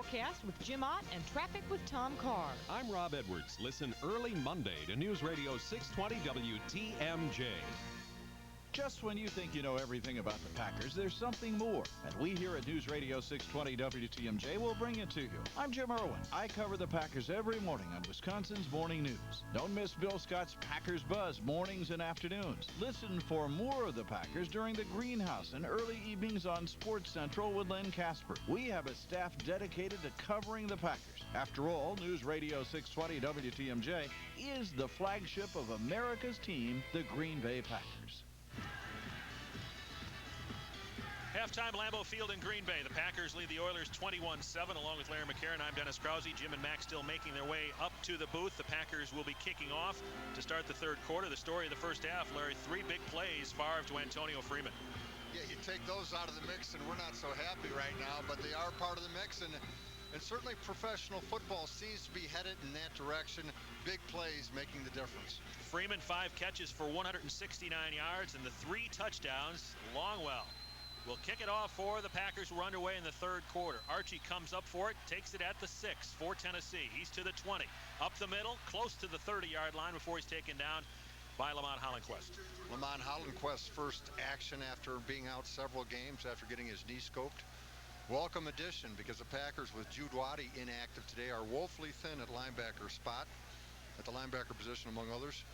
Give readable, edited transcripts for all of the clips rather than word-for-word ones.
forecast with Jim Ott and traffic with Tom Carr. I'm Rob Edwards. Listen early Monday to News Radio 620 WTMJ. Just when you think you know everything about the Packers, there's something more. And we here at News Radio 620 WTMJ will bring it to you. I'm Jim Irwin. I cover the Packers every morning on Wisconsin's Morning News. Don't miss Bill Scott's Packers Buzz mornings and afternoons. Listen for more of the Packers during the Greenhouse and early evenings on Sports Central with Len Casper. We have a staff dedicated to covering the Packers. After all, News Radio 620 WTMJ is the flagship of America's team, the Green Bay Packers. Halftime, Lambeau Field in Green Bay. The Packers lead the Oilers 21-7 along with Larry McCarron. I'm Dennis Krause. Jim and Max still making their way up to the booth. The Packers will be kicking off to start the third quarter. The story of the first half, Larry, 3 big plays, Favre to Antonio Freeman. Yeah, you take those out of the mix and we're not so happy right now, but they are part of the mix, and certainly professional football seems to be headed in that direction. Big plays making the difference. Freeman, 5 catches for 169 yards and the 3 touchdowns. Longwell will kick it off for the Packers. We're underway in the third quarter. Archie comes up for it, takes it at the 6 for Tennessee. He's to the 20, up the middle, close to the 30-yard line before he's taken down by Lamont Hollenquist. Lamont Hollenquist's first action after being out several games after getting his knee scoped. Welcome addition, because the Packers with Jude Waddy inactive today are woefully thin at linebacker spot, at the linebacker position among others.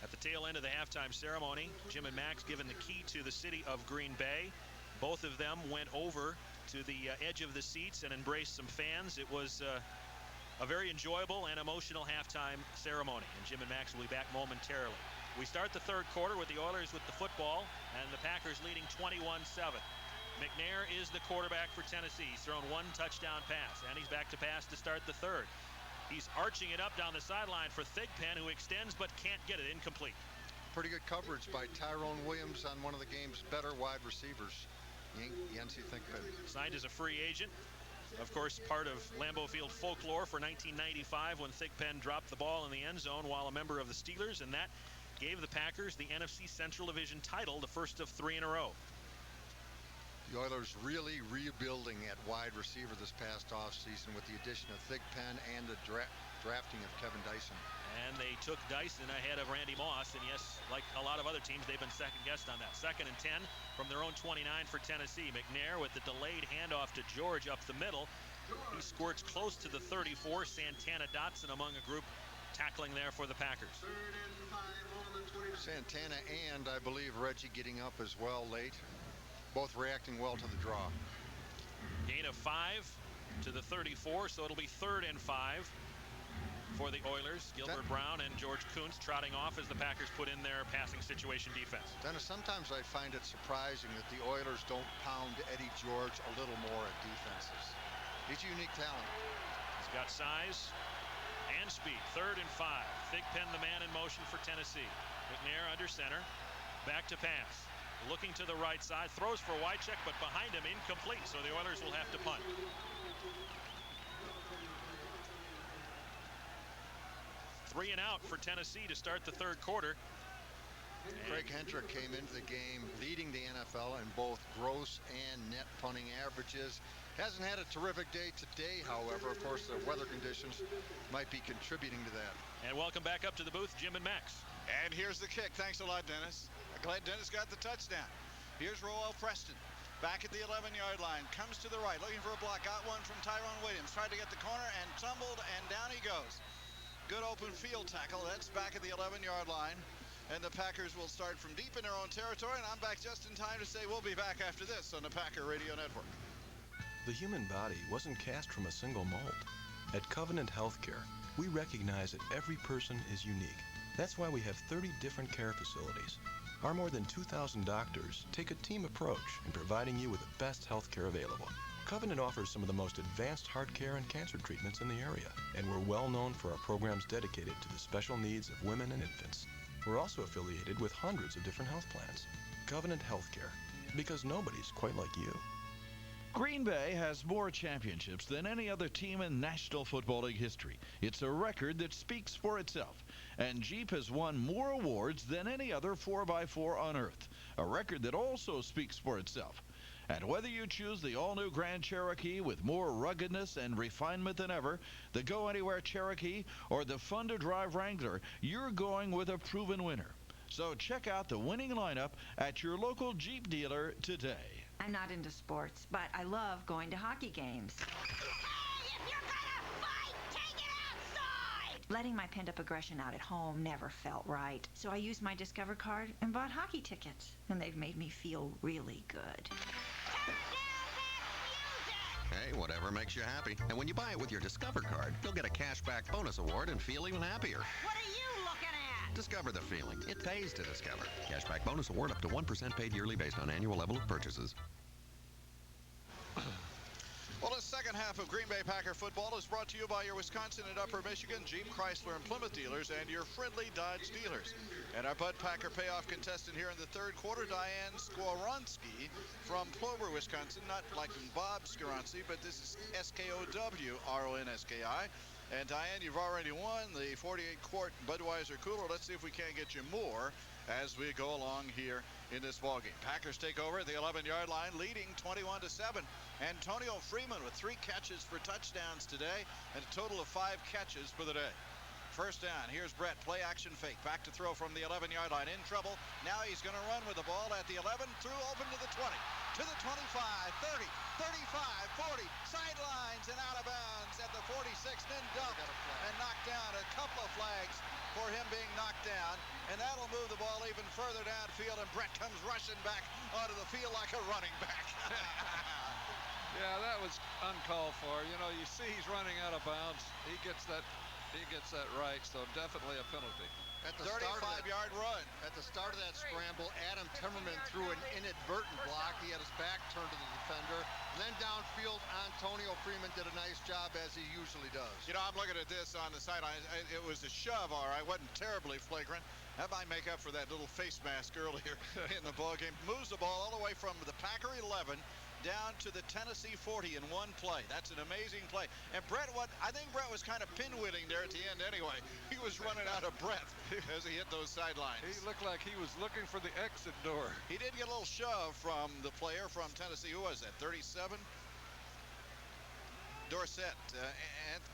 At the tail end of the halftime ceremony, Jim and Max given the key to the city of Green Bay. Both of them went over to the edge of the seats and embraced some fans. It was a very enjoyable and emotional halftime ceremony, and Jim and Max will be back momentarily. We start the third quarter with the Oilers with the football and the Packers leading 21-7. McNair is the quarterback for Tennessee. He's thrown 1 touchdown pass, and he's back to pass to start the third. He's arching it up down the sideline for Thigpen, who extends but can't get it. Incomplete. Pretty good coverage by Tyrone Williams on one of the game's better wide receivers, Yancey Thigpen. Signed as a free agent. Of course, part of Lambeau Field folklore for 1995 when Thigpen dropped the ball in the end zone while a member of the Steelers, and that gave the Packers the NFC Central Division title, the first of 3 in a row. The Oilers really rebuilding at wide receiver this past offseason with the addition of Thigpen and the drafting of Kevin Dyson. And they took Dyson ahead of Randy Moss, and yes, like a lot of other teams, they've been second-guessed on that. 2nd and 10 from their own 29 for Tennessee. McNair with the delayed handoff to George up the middle. He squirts close to the 34. Santana Dotson among a group tackling there for the Packers. Santana and, I believe, Reggie getting up as well late. Both reacting well to the draw. Gain of 5 to the 34, so it'll be 3rd and 5 for the Oilers. Gilbert Brown and George Kuntz trotting off as the Packers put in their passing situation defense. Dennis, sometimes I find it surprising that the Oilers don't pound Eddie George a little more at defenses. He's a unique talent. He's got size and speed. 3rd and 5. Thigpen the man in motion for Tennessee. McNair under center. Back to pass. Looking to the right side. Throws for Wycheck, but behind him incomplete, so the Oilers will have to punt. Three and out for Tennessee to start the third quarter. Craig Hendrick came into the game leading the NFL in both gross and net punting averages. Hasn't had a terrific day today, however. Of course, the weather conditions might be contributing to that. And welcome back up to the booth, Jim and Max. And here's the kick. Thanks a lot, Dennis. Glad Dennis got the touchdown. Here's Roel Preston. Back at the 11-yard line. Comes to the right, looking for a block. Got one from Tyrone Williams. Tried to get the corner and tumbled, and down he goes. Good open field tackle. That's back at the 11-yard line. And the Packers will start from deep in their own territory. And I'm back just in time to say we'll be back after this on the Packer Radio Network. The human body wasn't cast from a single mold. At Covenant Healthcare, we recognize that every person is unique. That's why we have 30 different care facilities. Our more than 2,000 doctors take a team approach in providing you with the best health care available. Covenant offers some of the most advanced heart care and cancer treatments in the area, and we're well known for our programs dedicated to the special needs of women and infants. We're also affiliated with hundreds of different health plans. Covenant Healthcare, because nobody's quite like you. Green Bay has more championships than any other team in National Football League history. It's a record that speaks for itself. And Jeep has won more awards than any other 4x4 on Earth, a record that also speaks for itself. And whether you choose the all-new Grand Cherokee with more ruggedness and refinement than ever, the Go-Anywhere Cherokee, or the fun-to-drive Wrangler, you're going with a proven winner. So check out the winning lineup at your local Jeep dealer today. I'm not into sports, but I love going to hockey games. Hey, if you're gonna fight, take it outside! Letting my pent-up aggression out at home never felt right, so I used my Discover card and bought hockey tickets, and they've made me feel really good. Turn down that music! Hey, whatever makes you happy. And when you buy it with your Discover card, you'll get a cashback bonus award and feel even happier. What are you looking at? Discover the feeling. It pays to discover. Cashback bonus award up to 1% paid yearly based on annual level of purchases. Well, the second half of Green Bay Packer football is brought to you by your Wisconsin and Upper Michigan Jeep, Chrysler, and Plymouth dealers and your friendly Dodge dealers. And our Bud Packer payoff contestant here in the third quarter, Diane Skowronski from Plover, Wisconsin. Not like Bob Skowronski, but this is Skowronski. And Diane, you've already won the 48-quart Budweiser cooler. Let's see if we can't get you more as we go along here in this ballgame. Packers take over at the 11-yard line, leading 21-7. Antonio Freeman with 3 catches for touchdowns today and a total of 5 catches for the day. First down, here's Brett, play action fake, back to throw from the 11-yard line, in trouble. Now he's going to run with the ball at the 11, through open to the 20, to the 25, 30, 35, 40, sidelines and out of bounds at the 46, then dumped and knocked down. A couple of flags for him being knocked down, and that'll move the ball even further downfield, and Brett comes rushing back onto the field like a running back. Yeah, that was uncalled for. You know, you see he's running out of bounds. He gets that right, so definitely a penalty. At the 35-yard run. At the start of that scramble, Adam Timmerman threw an inadvertent block. He had his back turned to the defender. And then downfield, Antonio Freeman did a nice job, as he usually does. You know, I'm looking at this on the sideline. It was a shove, all right. Wasn't terribly flagrant. That might make up for that little face mask earlier in the ballgame. Moves the ball all the way from the Packer 11 down to the Tennessee 40 in one play. That's an amazing play. And I think Brett was kind of pinwheeling there at the end anyway. He was running out of breath as he hit those sidelines. He looked like he was looking for the exit door. He did get a little shove from the player from Tennessee. Who was that, 37? Dorsett,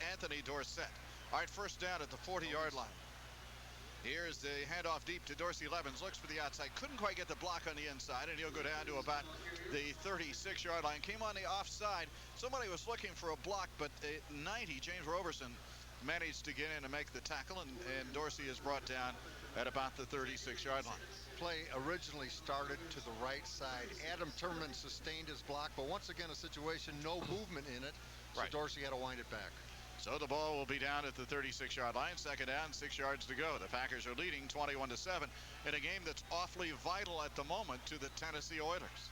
Anthony Dorsett. All right, first down at the 40-yard line. Here's the handoff deep to Dorsey Levens. Looks for the outside. Couldn't quite get the block on the inside, and he'll go down to about the 36-yard line. Came on the offside. Somebody was looking for a block, but 90, James Roberson, managed to get in and make the tackle, and Dorsey is brought down at about the 36-yard line. Play originally started to the right side. Adam Timmerman sustained his block, but once again, a situation, no movement in it, so Right. Dorsey had to wind it back. So the ball will be down at the 36-yard line. Second down, 6 yards to go. The Packers are leading 21-7 in a game that's awfully vital at the moment to the Tennessee Oilers.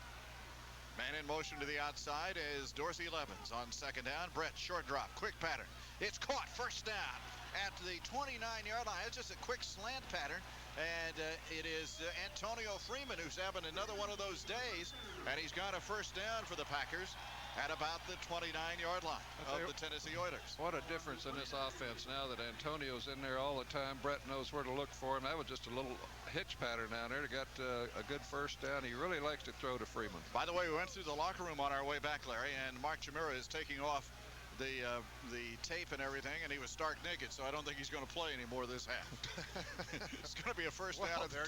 Man in motion to the outside is Dorsey Levens on second down. Brett, short drop, quick pattern. It's caught, first down at the 29-yard line. It's just a quick slant pattern, and it is Antonio Freeman who's having another one of those days, and he's got a first down for the Packers at about the 29-yard line of the Tennessee Oilers. What a difference in this offense now that Antonio's in there all the time. Brett knows where to look for him. That was just a little hitch pattern down there. He got a good first down. He really likes to throw to Freeman. By the way, we went through the locker room on our way back, Larry, and Mark Chimera is taking off the tape and everything, and he was stark naked, so I don't think he's going to play anymore this half. It's going to be a first down at the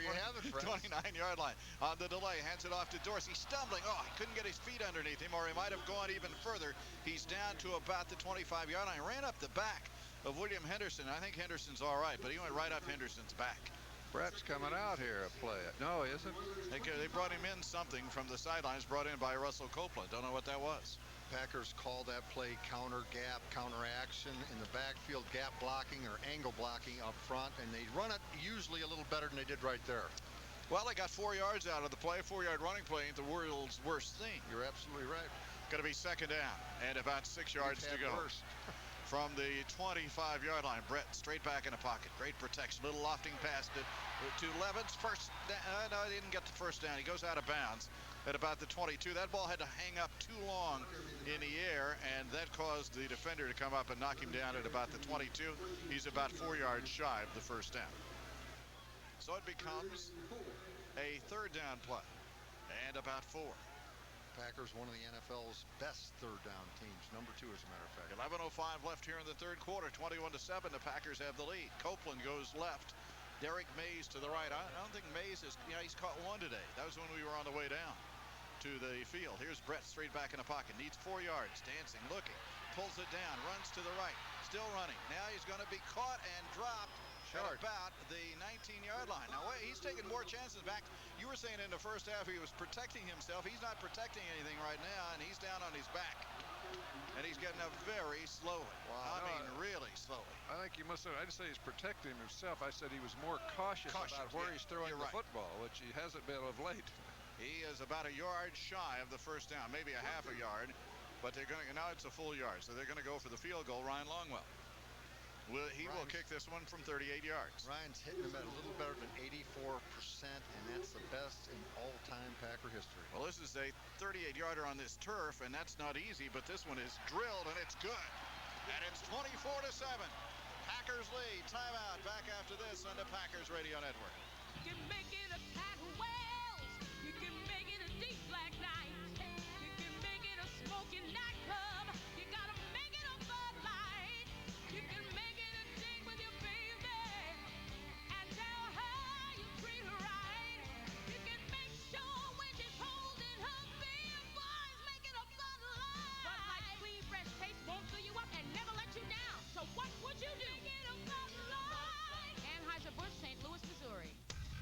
29-yard line. On the delay, hands it off to Dorsey, stumbling. Oh, he couldn't get his feet underneath him, or he might have gone even further. He's down to about the 25-yard line. Ran up the back of William Henderson. I think Henderson's all right, but he went right up Henderson's back. Brett's coming out here to play it. No, he isn't. They brought him in something from the sidelines, brought in by Russell Copeland. Don't know what that was. Packers call that play counter gap, counter action in the backfield, gap blocking or angle blocking up front, and they run it usually a little better than they did right there. Well, they got 4 yards out of the play. 4-yard running play ain't the world's worst thing. You're absolutely right. Going to be second down and about 6 yards to go. From the 25-yard line, Brett straight back in the pocket. Great protection. Little lofting pass to Levens. First down. No, he didn't get the first down. He goes out of bounds at about the 22. That ball had to hang up too long in the air, and that caused the defender to come up and knock him down at about the 22. He's about 4 yards shy of the first down. So it becomes a third down play and about 4. Packers, one of the NFL's best third down teams. Number 2, as a matter of fact. 11:05 left here in the third quarter. 21-7. The Packers have the lead. Copeland goes left. Derrick Mason to the right. I don't think Mason is, he's caught one today. That was when we were on the way down to the field. Here's Brett straight back in the pocket. Needs 4 yards. Dancing, looking. Pulls it down. Runs to the right. Still running. Now he's going to be caught and dropped at about the 19-yard line. Now, wait, he's taking more chances back. You were saying in the first half he was protecting himself. He's not protecting anything right now, and he's down on his back. And he's getting up very slowly. Wow. I mean, really slowly. I think you must have. I didn't say he's protecting himself. I said he was more cautious about where he's throwing the football, which he hasn't been of late. He is about a yard shy of the first down, maybe a half a yard. But they're going to, now it's a full yard, so they're going to go for the field goal. Ryan Longwell. He will kick this one from 38 yards. Ryan's hitting him at a little better than 84%, and that's the best in all-time Packer history. Well, this is a 38-yarder on this turf, and that's not easy, but this one is drilled, and it's good. And it's 24-7. Packers lead. Timeout. Back after this on the Packers Radio Network. You can make it a Packer Wells. You can make it a deep black night. You can make it a smoking nightclub. You gotta make it a Bud Light. You can make it a date with your baby and tell her you treat her right. You can make sure when she's holding her beer, boys, make it a Bud Light. Bud Light clean, fresh taste won't fill you up and never let you down. So what would you do? Make it a Bud Light. Anheuser-Busch, St. Louis, Missouri.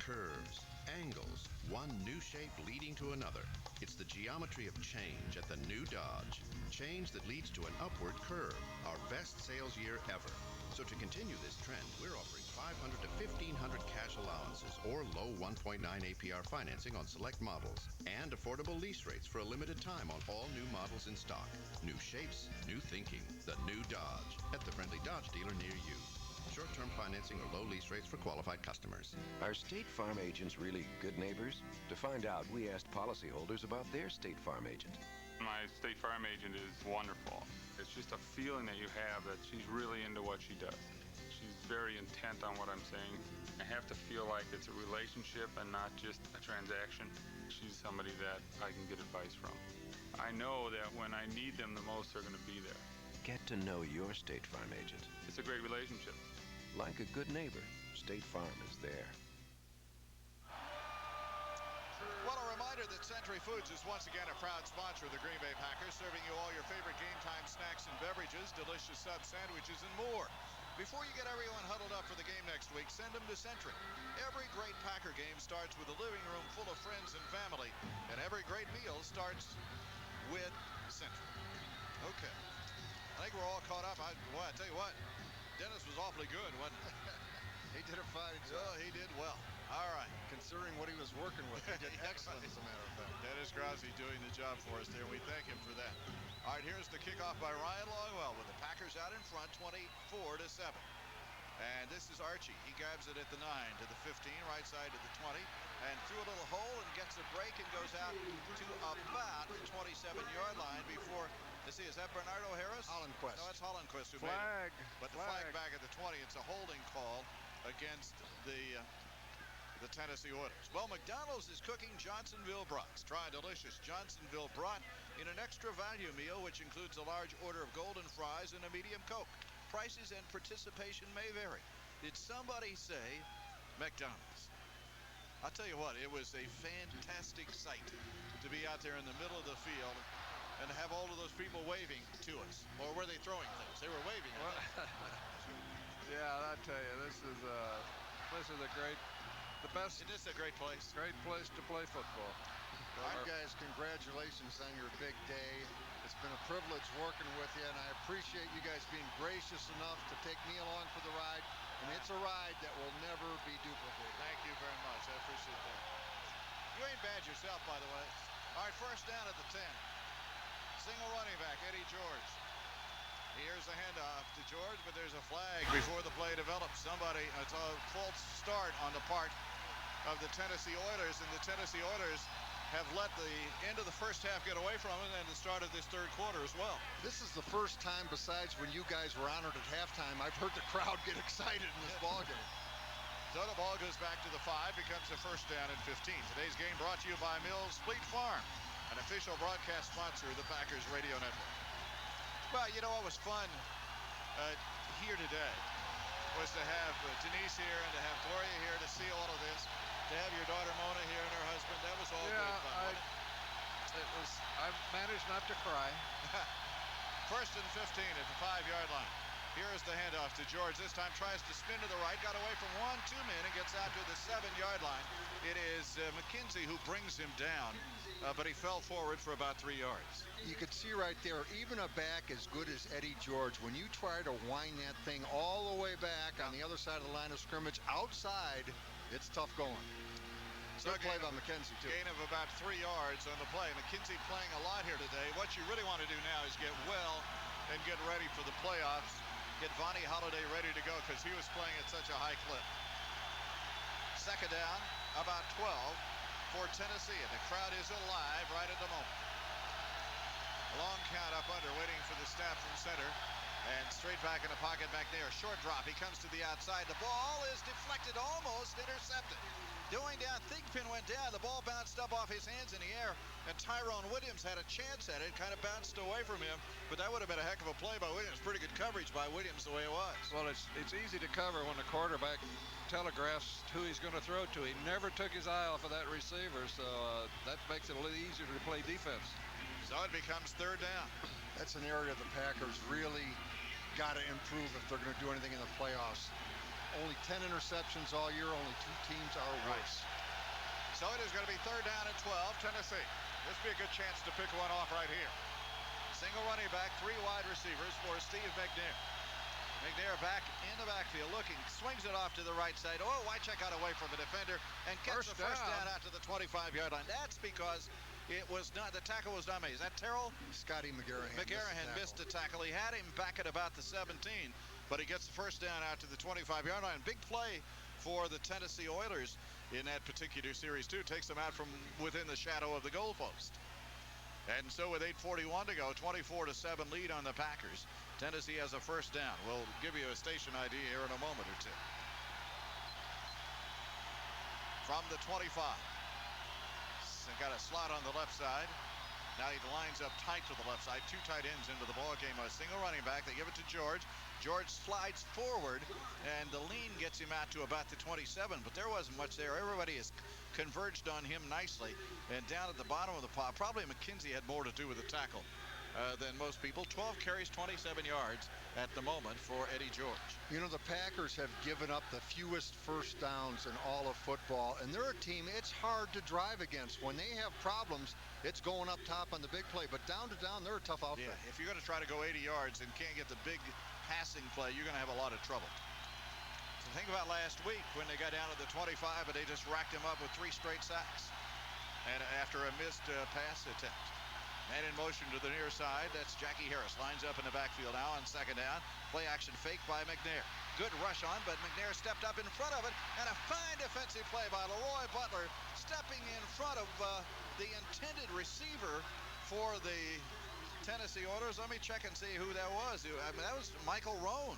Curves, angles, one new shape leading to another. It's the geometry of change at the new Dodge. Change that leads to an upward curve, our best sales year ever. So to continue this trend, we're offering $500 to $1,500 cash allowances or low 1.9 APR financing on select models and affordable lease rates for a limited time on all new models in stock. New shapes, new thinking. The new Dodge at the friendly Dodge dealer near you. Short-term financing or low lease rates for qualified customers. Are State Farm agents really good neighbors? To find out, we asked policyholders about their State Farm agent. My State Farm agent is wonderful. It's just a feeling that you have that she's really into what she does. She's very intent on what I'm saying. I have to feel like it's a relationship and not just a transaction. She's somebody that I can get advice from. I know that when I need them the most, they're going to be there. Get to know your State Farm agent. It's a great relationship. Like a good neighbor, State Farm is there. Well, a reminder that Century Foods is once again a proud sponsor of the Green Bay Packers, serving you all your favorite game time snacks and beverages, delicious sub sandwiches, and more. Before you get everyone huddled up for the game next week, send them to Century. Every great Packer game starts with a living room full of friends and family, and every great meal starts with Century. Okay. I think we're all caught up. I tell you what, Dennis was awfully good, wasn't he? He did a fine job. Oh, he did well. All right. Considering what he was working with, he did excellent, as a matter of fact. Dennis Grossi doing the job for us there. We thank him for that. All right, here's the kickoff by Ryan Longwell with the Packers out in front, 24-7. And this is Archie. He grabs it at the 9 to the 15, right side to the 20, and through a little hole and gets a break and goes out to about the 27-yard line before. Let's see, is that Bernardo Harris? Hollandquist. No, that's Hollandquist who Flag. made it. But the flag back at the 20, it's a holding call against the Tennessee Oilers. Well, McDonald's is cooking Johnsonville brats. Try delicious Johnsonville brat in an extra value meal, which includes a large order of golden fries and a medium Coke. Prices and participation may vary. Did somebody say McDonald's? I'll tell you what, it was a fantastic sight to be out there in the middle of the field and to have all of those people waving to us. Or were they throwing things? They were waving. Yeah, I tell you, this is a great, the best. It is a great place. Great place to play football. All right, guys, congratulations on your big day. It's been a privilege working with you, and I appreciate you guys being gracious enough to take me along for the ride. And it's a ride that will never be duplicated. Thank you very much. I appreciate that. You ain't bad yourself, by the way. All right, first down at the 10. Single running back, Eddie George. Here's the handoff to George, but there's a flag before the play develops. It's a false start on the part of the Tennessee Oilers, and the Tennessee Oilers have let the end of the first half get away from them and the start of this third quarter as well. This is the first time, besides when you guys were honored at halftime, I've heard the crowd get excited in this ballgame. So the ball goes back to the 5, becomes a first down and 15. Today's game brought to you by Mills Fleet Farm. an official broadcast sponsor of the Packers Radio Network. Well, you know what was fun here today was to have Denise here and to have Gloria here to see all of this, to have your daughter Mona here and her husband. That was all great fun. I managed not to cry. First and 15 at the 5-yard line. Here is the handoff to George. This time tries to spin to the right, got away from 1-2 men and gets out to the 7-yard line. It is McKenzie who brings him down, but he fell forward for about 3 yards. You could see right there, even a back as good as Eddie George, when you try to wind that thing all the way back on the other side of the line of scrimmage outside, it's tough going. Good play by McKenzie, too. Gain of about 3 yards on the play. McKenzie playing a lot here today. What you really want to do now is get well and get ready for the playoffs. Get Vonnie Holiday ready to go because he was playing at such a high clip. Second down, about 12 for Tennessee, and the crowd is alive right at the moment. A long count up under, waiting for the snap from center. And straight back in the pocket, McNair. Short drop. He comes to the outside. The ball is deflected, almost intercepted. Going down, Thigpen went down. The ball bounced up off his hands in the air, and Tyrone Williams had a chance at it. Kind of bounced away from him, but that would have been a heck of a play by Williams. Pretty good coverage by Williams the way it was. Well, it's easy to cover when the quarterback telegraphs who he's going to throw to. He never took his eye off of that receiver, so that makes it a little easier to play defense. So it becomes third down. That's an area the Packers really got to improve if they're going to do anything in the playoffs. Only 10 interceptions all year. Only 2 teams are worse. So it is going to be third down and 12, Tennessee. This would be a good chance to pick one off right here. Single running back, 3 wide receivers for Steve McNair. McNair back in the backfield looking, swings it off to the right side. Oh, Wycheck got away from the defender and gets the first down out to the 25-yard line. That's because it was not, the tackle was not made. Is that Terrell? Scotty McGarrahan. McGarrahan missed the tackle. He had him back at about the 17, but he gets the first down out to the 25-yard line. Big play for the Tennessee Oilers in that particular series, too. Takes them out from within the shadow of the goalpost. And so with 8:41 to go, 24-7 lead on the Packers. Tennessee has a first down. We'll give you a station ID here in a moment or two. From the 25. Got a slot on the left side. Now he lines up tight to the left side. 2 tight ends into the ball game. A single running back. They give it to George. George slides forward, and the lean gets him out to about the 27. But there wasn't much there. Everybody has converged on him nicely. And down at the bottom of the pile, probably McKenzie had more to do with the tackle than most people. 12 carries, 27 yards at the moment for Eddie George. You know, the Packers have given up the fewest first downs in all of football, and they're a team it's hard to drive against. When they have problems, it's going up top on the big play, but down to down, they're a tough outfit. Yeah, if you're going to try to go 80 yards and can't get the big passing play, you're going to have a lot of trouble. So think about last week when they got down to the 25, but they just racked him up with 3 straight sacks. And after a missed pass attempt. Man in motion to the near side. That's Jackie Harris. Lines up in the backfield now on second down. Play action fake by McNair. Good rush on, but McNair stepped up in front of it. And a fine defensive play by Leroy Butler, stepping in front of the intended receiver for the Tennessee Oilers. Let me check and see who that was. I mean, that was Michael Rohn.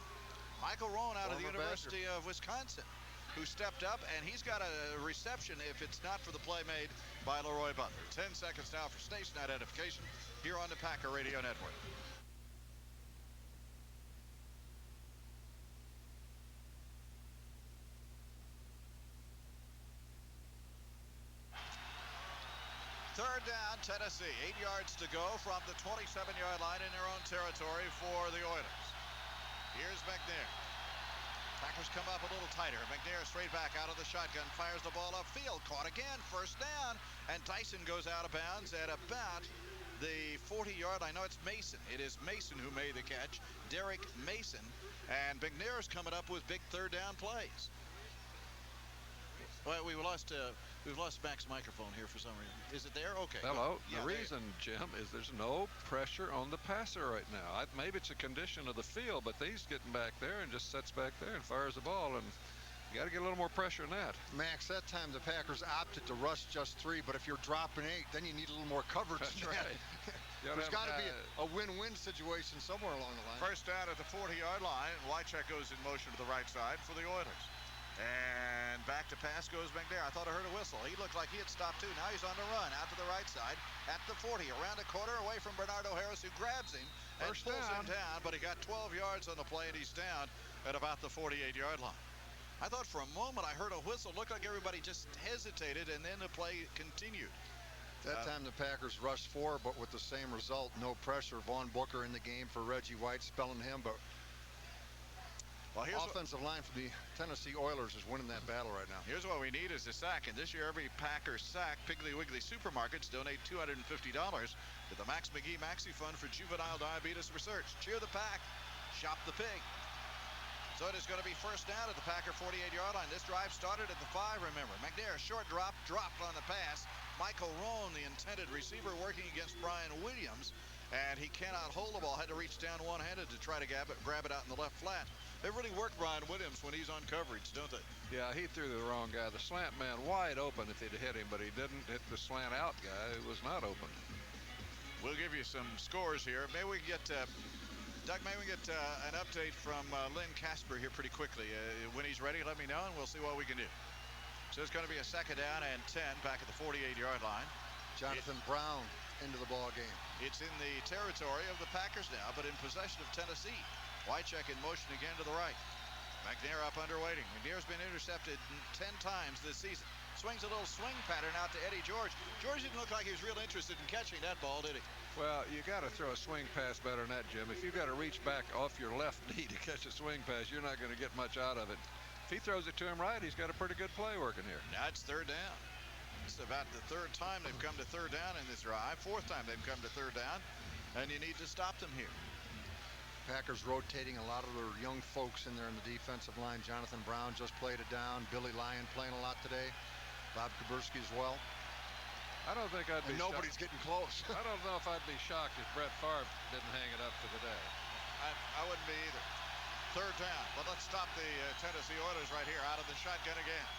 Michael Rohn out of the University of Wisconsin, who stepped up, and he's got a reception if it's not for the play made by Leroy Butler. 10 seconds now for station identification here on the Packer Radio Network. Third down, Tennessee. 8 yards to go from the 27-yard line in their own territory for the Oilers. Here's McNair. Packers come up a little tighter. McNair straight back out of the shotgun, fires the ball upfield, caught again, first down, and Dyson goes out of bounds at about the 40-yard line. No, it's Mason. It is Mason who made the catch, Derrick Mason, and McNair's coming up with big third down plays. Well, we've lost Mac's microphone here for some reason. Is it there? Okay. Hello. Yeah, the reason, Jim, is there's no pressure on the passer right now. Maybe it's a condition of the field, but he's getting back there and just sits back there and fires the ball, and you got to get a little more pressure than that. Max, that time the Packers opted to rush just 3, but if you're dropping 8, then you need a little more coverage. That's right. There's got to be a win-win situation somewhere along the line. First down at the 40-yard line, and Wycheck goes in motion to the right side for the Oilers. And back to pass goes McNair. I thought I heard a whistle. He looked like he had stopped too. Now he's on the run out to the right side at the 40, around a corner away from Bernardo Harris, who grabs him and pulls him down, but he got 12 yards on the play, and he's down at about the 48-yard line. I thought for a moment I heard a whistle. Looked like everybody just hesitated, and then the play continued. That time the Packers rushed 4, but with the same result, no pressure. Vaughn Booker in the game for Reggie White, spelling him, but offensive line for the Tennessee Oilers is winning that battle right now. Here's what we need is a sack, and this year every Packer sack, Piggly Wiggly Supermarkets donate $250 to the Max McGee Maxi Fund for Juvenile Diabetes Research. Cheer the Pack, shop the pig. So it is going to be first down at the Packer 48-yard line. This drive started at the 5, remember. McNair, short drop, dropped on the pass. Michael Roan, the intended receiver, working against Brian Williams, and he cannot hold the ball. Had to reach down one-handed to try to grab it out in the left flat. They really work Brian Williams when he's on coverage, don't they? Yeah, he threw the wrong guy. The slant man wide open if he'd hit him, but he didn't hit the slant out guy who was not open. We'll give you some scores here. Maybe we can get Doug, may we get an update from Lynn Casper here pretty quickly. When he's ready, let me know, and we'll see what we can do. So it's going to be a second down and 10 back at the 48-yard line. Jonathan Brown into the ball game. It's in the territory of the Packers now, but in possession of Tennessee. Wycheck in motion again to the right. McNair up under waiting. McNair's been intercepted 10 times this season. Swings a little swing pattern out to Eddie George. George didn't look like he was real interested in catching that ball, did he? Well, you got to throw a swing pass better than that, Jim. If you got to reach back off your left knee to catch a swing pass, you're not going to get much out of it. If he throws it to him right, he's got a pretty good play working here. Now it's third down. This is about the third time they've come to third down in this drive. Fourth time they've come to third down, and you need to stop them here. Packers rotating a lot of their young folks in there in the defensive line. Jonathan Brown just played it down. Billy Lyon playing a lot today. Bob Kuberski as well. I don't think I'd be nobody's getting close. I don't know if I'd be shocked if Brett Favre didn't hang it up for the day. I wouldn't be either. Third down, but let's stop the Tennessee Oilers right here out of the shotgun again.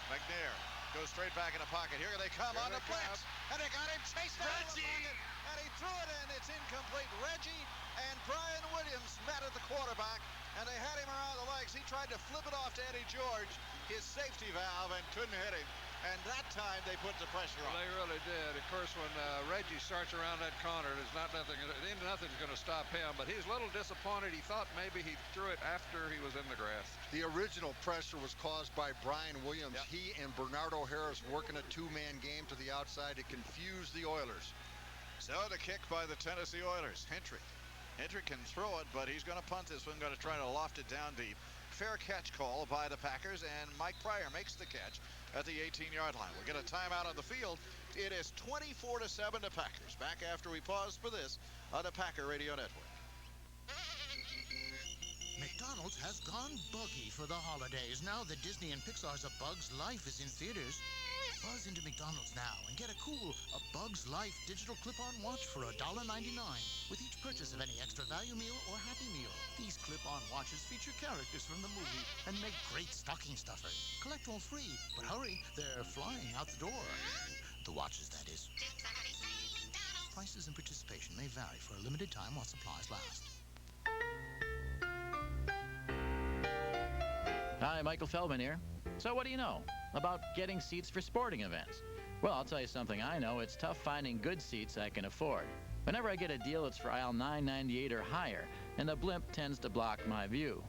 McNair goes straight back in the pocket. Here they come on the blitz, and they got him chased out of the pocket, and he threw it in. It's incomplete. Reggie and Brian Williams met at the quarterback, and they had him around the legs. He tried to flip it off to Eddie George, his safety valve, and couldn't hit him. And that time they put the pressure on. They really did. Of course, when Reggie starts around that corner, nothing's going to stop him. But he's a little disappointed. He thought maybe he threw it after he was in the grass. The original pressure was caused by Brian Williams. Yep. He and Bernardo Harris working a two-man game to the outside to confuse the Oilers. So the kick by the Tennessee Oilers. Hendrick can throw it, but he's going to punt this one, going to try to loft it down deep. Fair catch call by the Packers, and Mike Pryor makes the catch at the 18-yard line. We'll get a timeout on the field. It is 24-7 to Packers. Back after we pause for this on the Packer Radio Network. McDonald's has gone buggy for the holidays. Now that Disney and Pixar's A Bug's Life is in theaters, buzz into McDonald's now and get a cool A Bug's Life digital clip-on watch for $1.99 with each purchase of any extra value meal or Happy Meal. These clip-on watches feature characters from the movie and make great stocking stuffers. Collect all free, but hurry, they're flying out the door. The watches, that is. Prices and participation may vary for a limited time while supplies last. Hi, Michael Feldman here. So what do you know about getting seats for sporting events? Well, I'll tell you something I know. It's tough finding good seats I can afford. Whenever I get a deal, it's for aisle 998 or higher, and the blimp tends to block my view.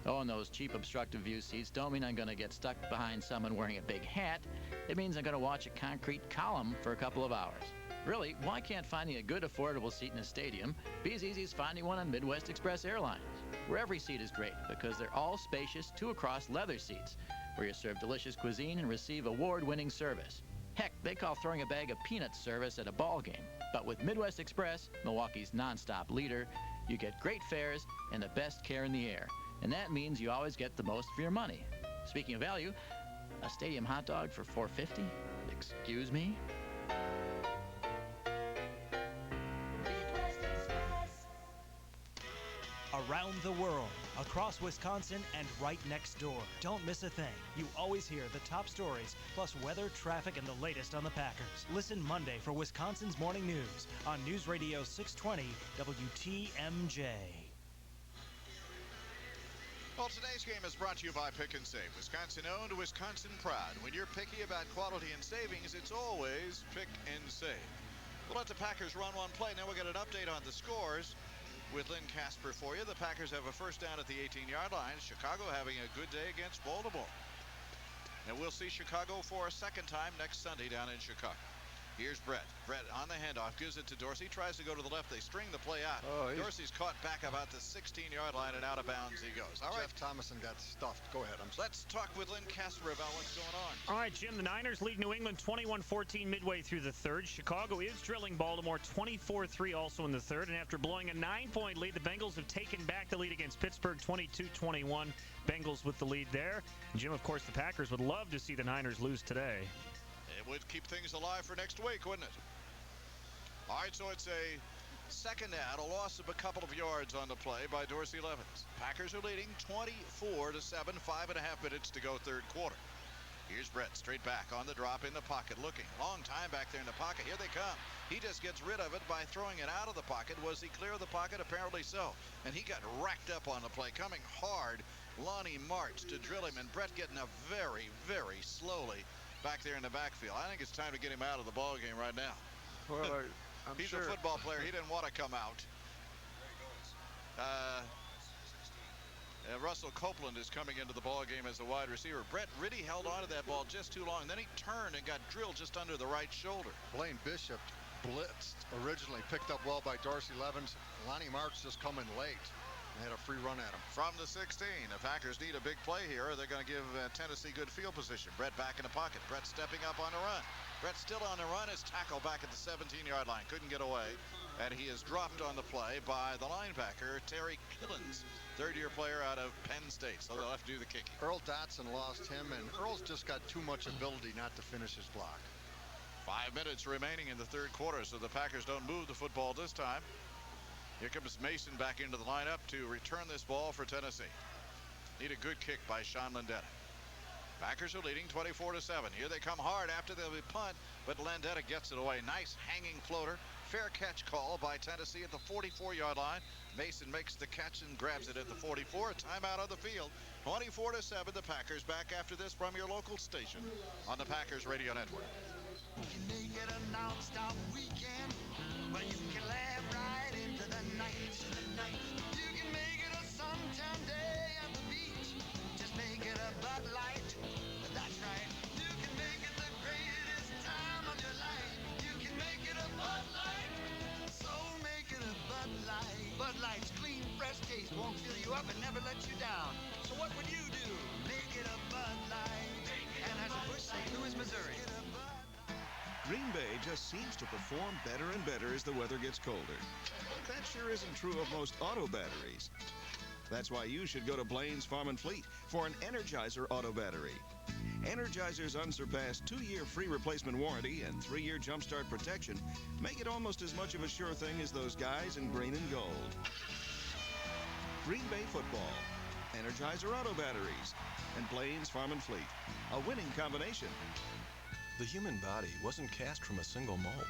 Oh, and those cheap obstructive view seats don't mean I'm going to get stuck behind someone wearing a big hat. It means I'm going to watch a concrete column for a couple of hours. Really, why can't finding a good affordable seat in a stadium be as easy as finding one on Midwest Express Airlines, where every seat is great because they're all spacious two-across leather seats, where you serve delicious cuisine and receive award-winning service. Heck, they call throwing a bag of peanuts service at a ball game. But with Midwest Express, Milwaukee's nonstop leader, you get great fares and the best care in the air. And that means you always get the most for your money. Speaking of value, a stadium hot dog for $4.50? Excuse me? Around the world, across Wisconsin, and right next door. Don't miss a thing. You always hear the top stories, plus weather, traffic, and the latest on the Packers. Listen Monday for Wisconsin's Morning News on News Radio 620 WTMJ. Well, today's game is brought to you by Pick and Save. Wisconsin owned, Wisconsin proud. When you're picky about quality and savings, it's always Pick and Save. We'll let the Packers run one play. Now we'll get an update on the scores with Lynn Casper for you. The Packers have a first down at the 18-yard line. Chicago having a good day against Baltimore. And we'll see Chicago for a second time next Sunday down in Chicago. Here's Brett. Brett on the handoff, gives it to Dorsey, tries to go to the left. They string the play out. Dorsey's caught back about the 16-yard line, and out of bounds he goes. All right. Jeff Thomason got stuffed. Go ahead. Let's talk with Lynn Casper about what's going on. All right, Jim, the Niners lead New England 21-14 midway through the third. Chicago is drilling Baltimore 24-3 also in the third. And after blowing a 9-point lead, the Bengals have taken back the lead against Pittsburgh 22-21. Bengals with the lead there. And Jim, of course, the Packers would love to see the Niners lose today. It would keep things alive for next week, wouldn't it? All right, so it's a second down, a loss of a couple of yards on the play by Dorsey Levens. Packers are leading 24-7, 5.5 minutes to go third quarter. Here's Brett, straight back on the drop in the pocket, looking. Long time back there in the pocket. Here they come. He just gets rid of it by throwing it out of the pocket. Was he clear of the pocket? Apparently so. And he got racked up on the play. Coming hard, Lonnie March to drill him, and Brett getting a very, very slowly back there in the backfield. I think it's time to get him out of the ball game right now. Well, He's a football player. He didn't want to come out. Russell Copeland is coming into the ball game as a wide receiver. Brett really held on to that ball just too long. Then he turned and got drilled just under the right shoulder. Blaine Bishop blitzed originally, picked up well by Dorsey Levens. Lonnie March just coming late. They had a free run at him. From the 16, the Packers need a big play here. They're going to give Tennessee good field position. Brett back in the pocket. Brett stepping up on the run. Brett still on the run. His tackle back at the 17-yard line. Couldn't get away. And he is dropped on the play by the linebacker, Terry Killens, third-year player out of Penn State. So they'll have to do the kicking. Earl Dotson lost him, and Earl's just got too much ability not to finish his block. 5 minutes remaining in the third quarter, so the Packers don't move the football this time. Here comes Mason back into the lineup to return this ball for Tennessee. Need a good kick by Sean Landeta. Packers are leading 24-7. Here they come hard after the punt, but Landeta gets it away. Nice hanging floater. Fair catch call by Tennessee at the 44-yard line. Mason makes the catch and grabs it at the 44. A timeout on the field. 24-7. The Packers back after this from your local station on the Packers Radio Network. You can make it a non-stop weekend, but you can laugh right into the night. You can make it a suntan day at the beach. Just make it a Bud Light. That's right. You can make it the greatest time of your life. You can make it a Bud Light. So make it a Bud Light. Bud Light's clean, fresh taste won't fill you up and never let you down. So what would you do? Make it a Bud Light. Anheuser-Busch, St. Louis, Missouri. Green Bay just seems to perform better and better as the weather gets colder. But that sure isn't true of most auto batteries. That's why you should go to Blaine's Farm and Fleet for an Energizer auto battery. Energizer's unsurpassed 2-year free replacement warranty and 3-year jumpstart protection make it almost as much of a sure thing as those guys in green and gold. Green Bay football, Energizer auto batteries, and Blaine's Farm and Fleet. A winning combination. The human body wasn't cast from a single mold.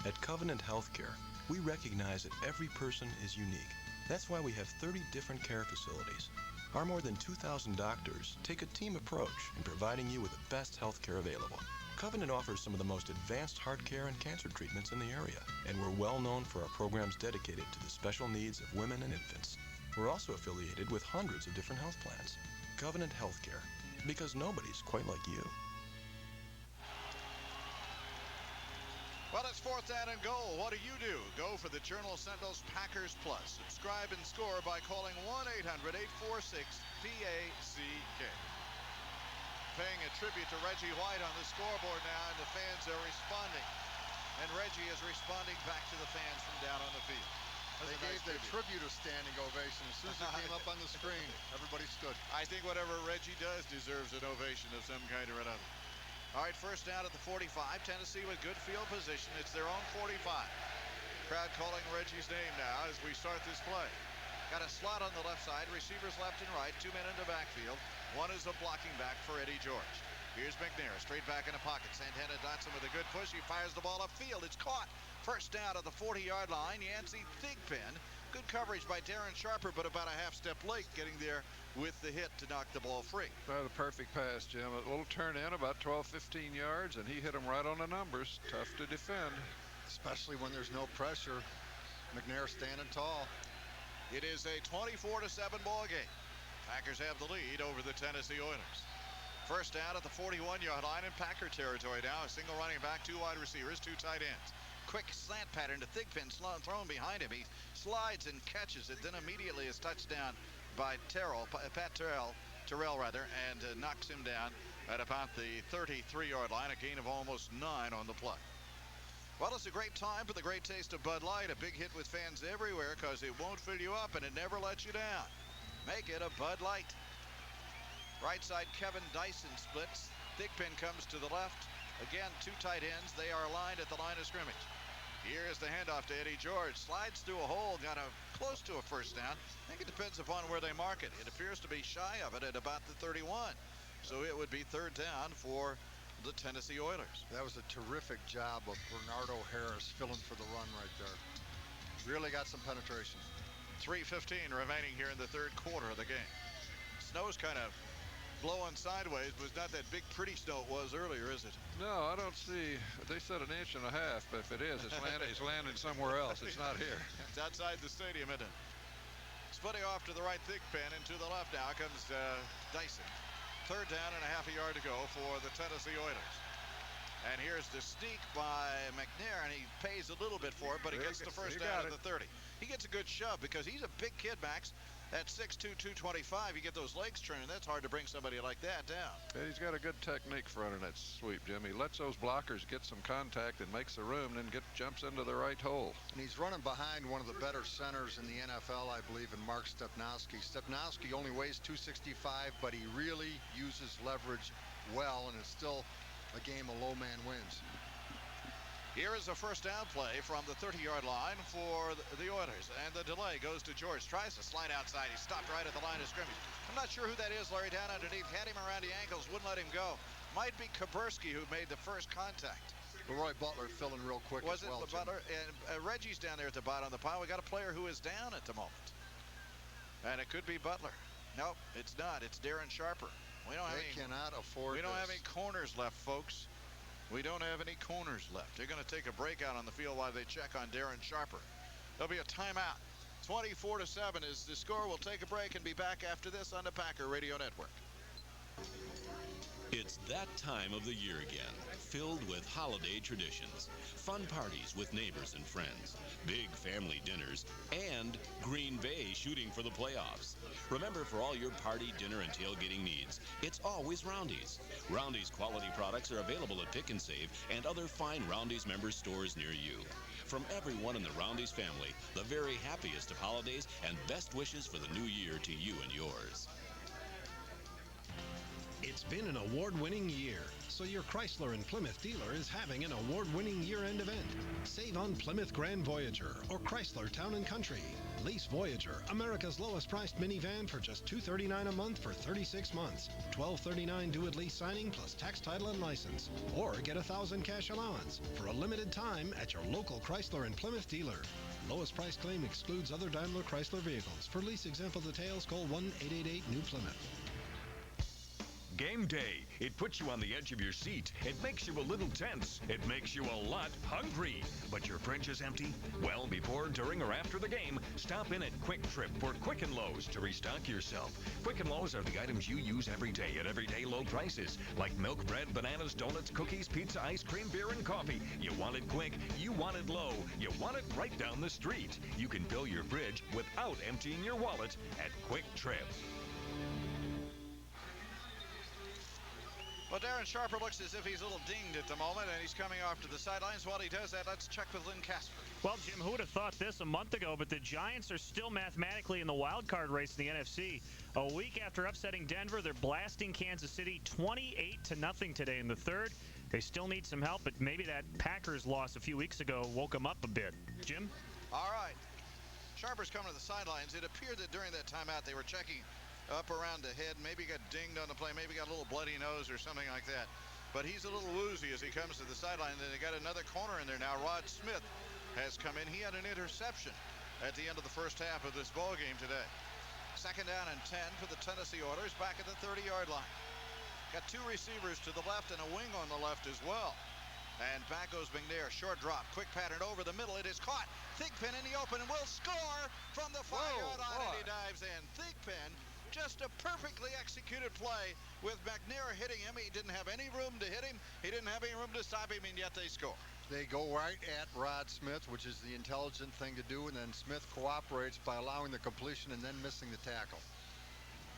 At Covenant Healthcare, we recognize that every person is unique. That's why we have 30 different care facilities. Our more than 2,000 doctors take a team approach in providing you with the best healthcare available. Covenant offers some of the most advanced heart care and cancer treatments in the area, and we're well known for our programs dedicated to the special needs of women and infants. We're also affiliated with hundreds of different health plans. Covenant Healthcare, because nobody's quite like you. Well, it's fourth down and goal. What do? Go for the Journal-Sentinel's Packers Plus. Subscribe and score by calling 1-800-846-PACK. Paying a tribute to Reggie White on the scoreboard now, and the fans are responding. And Reggie is responding back to the fans from down on the field. They gave their tribute a standing ovation. As soon as it came up on the screen, everybody stood. I think whatever Reggie does deserves an ovation of some kind or another. All right, first down at the 45. Tennessee with good field position. It's their own 45. Crowd calling Reggie's name now as we start this play. Got a slot on the left side. Receivers left and right. 2 men in the backfield. One is a blocking back for Eddie George. Here's McNair, straight back in the pocket. Santana Dotson with a good push. He fires the ball upfield. It's caught. First down at the 40-yard line. Yancey Thigpen. Good coverage by Darren Sharper, but about a half step late getting there with the hit to knock the ball free. Well, the perfect pass, Jim. A little turn in, about 12, 15 yards, and he hit him right on the numbers. Tough to defend. Especially when there's no pressure. McNair standing tall. It is a 24-7 ball game. Packers have the lead over the Tennessee Oilers. First down at the 41-yard line in Packer territory now. A single running back, 2 wide receivers, 2 tight ends. Quick slant pattern to Thigpen, thrown behind him. He slides and catches it, then immediately is touched down by Pat Terrell, and knocks him down at about the 33-yard line, a gain of almost 9 on the play. Well, it's a great time for the great taste of Bud Light, a big hit with fans everywhere because it won't fill you up and it never lets you down. Make it a Bud Light. Right side, Kevin Dyson splits. Thigpen comes to the left. Again, 2 tight ends. They are aligned at the line of scrimmage. Here's the handoff to Eddie George. Slides through a hole, got close to a first down. I think it depends upon where they mark it. It appears to be shy of it at about the 31. So it would be 3rd down for the Tennessee Oilers. That was a terrific job of Bernardo Harris filling for the run right there. Really got some penetration. 3:15 remaining here in the 3rd quarter of the game. Snow's kind of blowing sideways, but it's not that big pretty snow it was earlier, is it? No, I don't see. They said 1.5 inches, but if it is, it's landing somewhere else. It's not here. It's outside the stadium, isn't it? Splitting off to the right, Thigpen, and to the left now comes Dyson. 3rd down and a half a yard to go for the Tennessee Oilers. And here's the sneak by McNair, and he pays a little bit for it, but he gets the first down at the 30. He gets a good shove because he's a big kid, Max. At 6'2", 225, you get those legs turning. That's hard to bring somebody like that down. And he's got a good technique for running that sweep, Jim. He lets those blockers get some contact and makes the room, then jumps into the right hole. And he's running behind one of the better centers in the NFL, I believe, in Mark Stepnowski. Stepnowski only weighs 265, but he really uses leverage well, and it's still a game of low man wins. Here is a first down play from the 30-yard line for the Oilers. And the delay goes to George. Tries to slide outside. He stopped right at the line of scrimmage. I'm not sure who that is, Larry, down underneath. Had him around the ankles, wouldn't let him go. Might be Kaburski who made the first contact. Leroy Butler filling real quick as well. Was it Butler? And Reggie's down there at the bottom of the pile. We got a player who is down at the moment. And it could be Butler. Nope, it's not. It's Darren Sharper. We don't cannot afford We don't have any corners left, folks. We don't have any corners left. They're going to take a break out on the field while they check on Darren Sharper. There'll be a timeout. 24-7 is the score. We'll take a break and be back after this on the Packer Radio Network. It's that time of the year again, filled with holiday traditions, fun parties with neighbors and friends, big family dinners, and Green Bay shooting for the playoffs. Remember, for all your party, dinner, and tailgating needs, it's always Roundy's. Roundy's quality products are available at Pick and Save and other fine Roundy's member stores near you. From everyone in the Roundy's family, the very happiest of holidays and best wishes for the new year to you and yours. It's been an award-winning year, so your Chrysler and Plymouth dealer is having an award-winning year-end event. Save on Plymouth Grand Voyager or Chrysler Town & Country. Lease Voyager, America's lowest-priced minivan, for just $239 a month for 36 months. $1,239 due-at-lease signing plus tax, title, and license. Or get $1,000 cash allowance for a limited time at your local Chrysler and Plymouth dealer. Lowest price claim excludes other Daimler Chrysler vehicles. For lease example details, call 1-888-NEW-PLYMOUTH. Game day. It puts you on the edge of your seat. It makes you a little tense. It makes you a lot hungry. But your fridge is empty? Well, before, during, or after the game, stop in at Quick Trip for Quicken Lows to restock yourself. Quicken Lows are the items you use every day at everyday low prices, like milk, bread, bananas, donuts, cookies, pizza, ice cream, beer, and coffee. You want it quick, you want it low, you want it right down the street. You can fill your fridge without emptying your wallet at Quick Trip. Well, Darren Sharper looks as if he's a little dinged at the moment, and he's coming off to the sidelines. While he does that, let's check with Lynn Casper. Well, Jim, who would have thought this a month ago, but the Giants are still mathematically in the wild card race in the NFC. A week after upsetting Denver, they're blasting Kansas City 28-0 today in the third. They still need some help, but maybe that Packers loss a few weeks ago woke them up a bit. Jim? All right. Sharper's coming to the sidelines. It appeared that during that timeout they were checking up around the head. Maybe got dinged on the play. Maybe got a little bloody nose or something like that. But he's a little woozy as he comes to the sideline. Then they got another corner in there now. Rod Smith has come in. He had an interception at the end of the first half of this ball game today. Second down and 10 for the Tennessee Oilers back at the 30-yard line. Got two receivers to the left and a wing on the left as well. And back goes McNair. Short drop. Quick pattern over the middle. It is caught. Thigpen in the open and will score from the 5-yard line. And he dives in. Thigpen, just a perfectly executed play with McNair hitting him. He didn't have any room to hit him. He didn't have any room to stop him, and yet they score. They go right at Rod Smith, which is the intelligent thing to do, and then Smith cooperates by allowing the completion and then missing the tackle.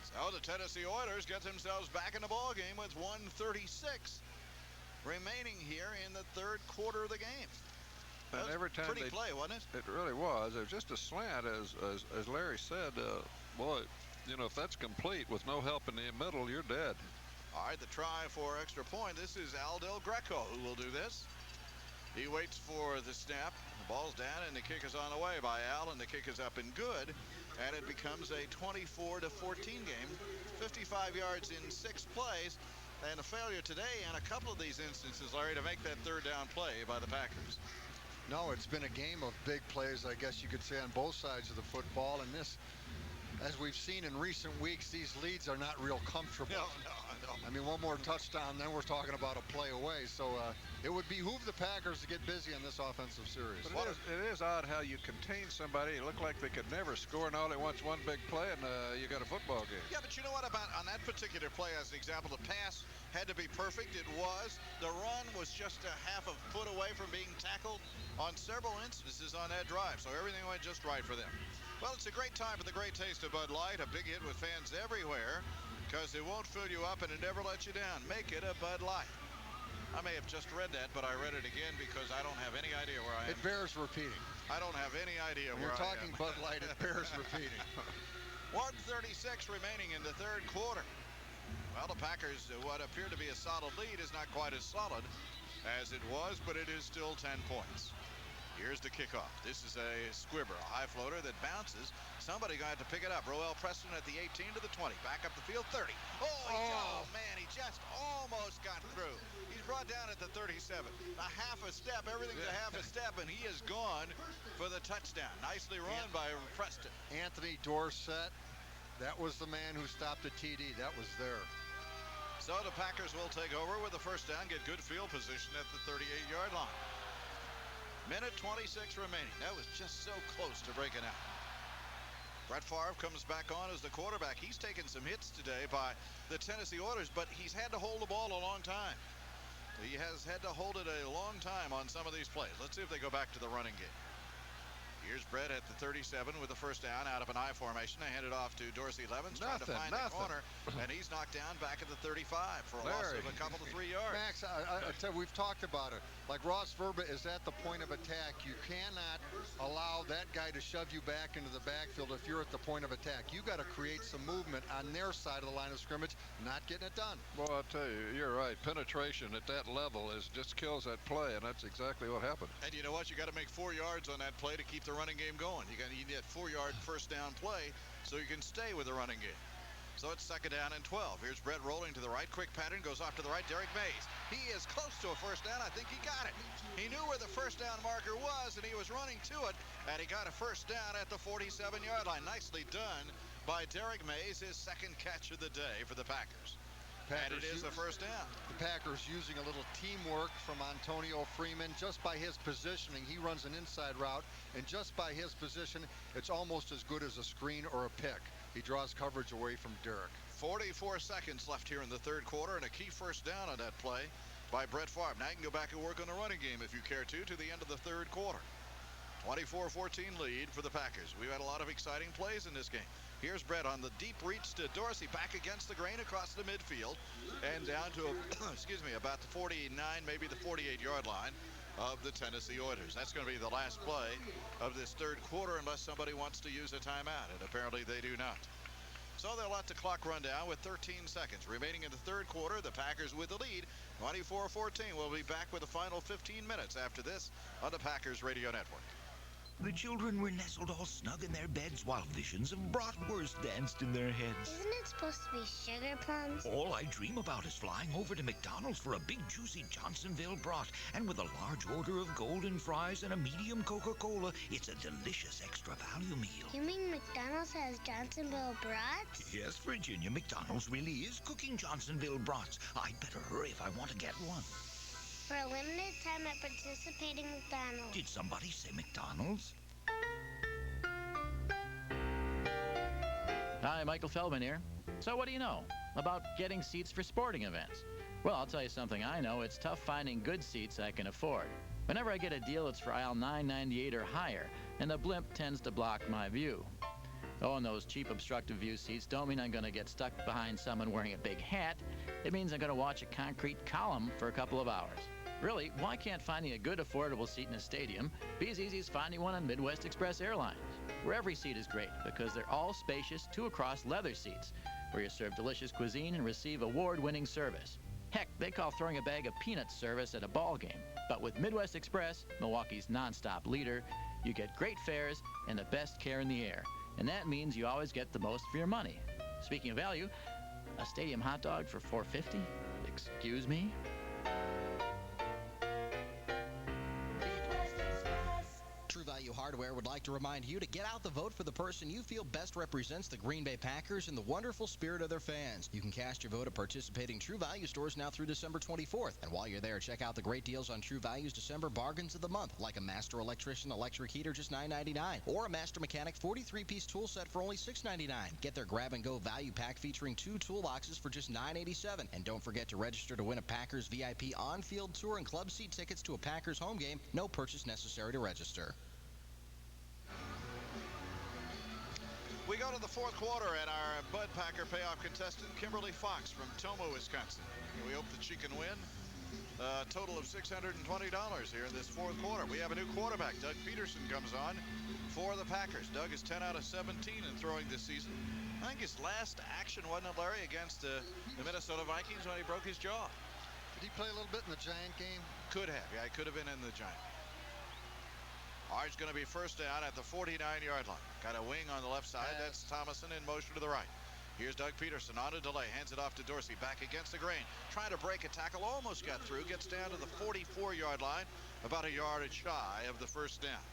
So the Tennessee Oilers get themselves back in the ball game with 1:36 remaining here in the third quarter of the game. And every time pretty play, wasn't it? It really was. It was just a slant, as Larry said. Boy, you know, if that's complete with no help in the middle, you're dead. All right, the try for extra point. This is Al Del Greco who will do this. He waits for the snap. The ball's down, and the kick is on the way by Al, and the kick is up and good. And it becomes a 24-14 game. 55 yards in 6 plays. And a failure today in a couple of these instances, Larry, to make that third down play by the Packers. No, it's been a game of big plays, I guess you could say, on both sides of the football. And this, as we've seen in recent weeks, these leads are not real comfortable. No. I mean, one more touchdown, then we're talking about a play away. So it would behoove the Packers to get busy in this offensive series. But it is odd how you contain somebody. It looked like they could never score, and all they want's one big play, and you got a football game. Yeah, but you know what about on that particular play, as an example, the pass had to be perfect. It was. The run was just a half a foot away from being tackled on several instances on that drive. So everything went just right for them. Well, it's a great time for the great taste of Bud Light. A big hit with fans everywhere, because it won't fill you up and it never lets you down. Make it a Bud Light. I may have just read that, but I read it again because I don't have any idea where I am. It bears repeating. I don't have any idea when where you're talking I am. Bud Light, it bears repeating. 1:36 remaining in the third quarter. Well, the Packers, what appeared to be a solid lead, is not quite as solid as it was, but it is still 10 points. Here's the kickoff. This is a squibber, a high floater that bounces. Somebody going to have to pick it up. Roel Preston at the 18 to the 20. Back up the field, 30. Oh, man, he just almost got through. He's brought down at the 37. A half a step, everything's a half a step, and he is gone for the touchdown. Nicely run by Preston. Anthony Dorsett, that was the man who stopped the TD. That was there. So the Packers will take over with the first down, get good field position at the 38-yard line. Minute 26 remaining. That was just so close to breaking out. Brett Favre comes back on as the quarterback. He's taken some hits today by the Tennessee Oilers, but he's had to hold the ball a long time. He has had to hold it a long time on some of these plays. Let's see if they go back to the running game. Here's Brett at the 37 with the first down out of an I formation. They hand it off to Dorsey Levens, trying to find the corner, and he's knocked down back at the 35 for a loss of a couple of 3 yards. Max, I tell you, we've talked about it. Like Ross Verba is at the point of attack. You cannot allow that guy to shove you back into the backfield if you're at the point of attack. You got to create some movement on their side of the line of scrimmage, not getting it done. Well, I'll tell you, you're right. Penetration at that level just kills that play, and that's exactly what happened. And you know what? You got to make 4 yards on that play to keep the running game going. You need that 4-yard first down play so you can stay with the running game. So it's second down and 12. Here's Brett rolling to the right. Quick pattern goes off to the right. Derrick Mason. He is close to a first down. I think he got it. He knew where the first down marker was, and he was running to it, and he got a first down at the 47-yard line. Nicely done by Derrick Mason, his second catch of the day for the Packers. And it is a first down. The Packers using a little teamwork from Antonio Freeman. Just by his positioning, he runs an inside route, and just by his position, it's almost as good as a screen or a pick. He draws coverage away from Derrick. 44 seconds left here in the third quarter, and a key first down on that play by Brett Favre. Now you can go back and work on the running game if you care to the end of the third quarter. 24-14 lead for the Packers. We've had a lot of exciting plays in this game. Here's Brett on the deep reach to Dorsey, back against the grain across the midfield, and down to about the 49, maybe the 48-yard line of the Tennessee Oilers. That's going to be the last play of this third quarter unless somebody wants to use a timeout, and apparently they do not. So they'll let the clock run down with 13 seconds remaining in the third quarter. The Packers with the lead, 24-14. We'll be back with the final 15 minutes after this on the Packers Radio Network. The children were nestled all snug in their beds while visions of bratwurst danced in their heads. Isn't it supposed to be sugar plums? All I dream about is flying over to McDonald's for a big juicy Johnsonville brat, and with a large order of golden fries and a medium Coca-Cola, it's a delicious extra value meal. You mean McDonald's has Johnsonville brats? Yes, Virginia, McDonald's really is cooking Johnsonville brats. I'd better hurry if I want to get one. For a limited time at participating McDonald's. Did somebody say McDonald's? Hi, Michael Feldman here. So what do you know about getting seats for sporting events? Well, I'll tell you something I know. It's tough finding good seats I can afford. Whenever I get a deal, it's for aisle 998 or higher, and the blimp tends to block my view. Oh, and those cheap obstructive view seats don't mean I'm going to get stuck behind someone wearing a big hat. It means I'm going to watch a concrete column for a couple of hours. Really, why can't finding a good affordable seat in a stadium be as easy as finding one on Midwest Express Airlines, where every seat is great because they're all spacious two-across leather seats, where you serve delicious cuisine and receive award-winning service. Heck, they call throwing a bag of peanuts service at a ball game. But with Midwest Express, Milwaukee's nonstop leader, you get great fares and the best care in the air. And that means you always get the most for your money. Speaking of value, a stadium hot dog for $4.50? Excuse me? True Value Hardware would like to remind you to get out the vote for the person you feel best represents the Green Bay Packers in the wonderful spirit of their fans. You can cast your vote at participating True Value stores now through December 24th. And while you're there, check out the great deals on True Value's December bargains of the month, like a Master Electrician electric heater just $9.99, or a Master Mechanic 43-piece tool set for only $6.99. Get their grab-and-go value pack featuring 2 toolboxes for just $9.87. And don't forget to register to win a Packers VIP on-field tour and club seat tickets to a Packers home game. No purchase necessary to register. We go to the fourth quarter, and our Bud Packer payoff contestant, Kimberly Fox from Tomah, Wisconsin. We hope that she can win a total of $620 here in this fourth quarter. We have a new quarterback. Doug Peterson comes on for the Packers. Doug is 10 out of 17 in throwing this season. I think his last action, wasn't it, Larry, against the Minnesota Vikings when he broke his jaw? Did he play a little bit in the Giant game? Could have. Yeah, he could have been in the Giant. All right, it's going to be first down at the 49-yard line. Got a wing on the left side. That's Thomason in motion to the right. Here's Doug Peterson on a delay. Hands it off to Dorsey. Back against the grain. Trying to break a tackle. Almost got through. Gets down to the 44-yard line. About a yard shy of the first down.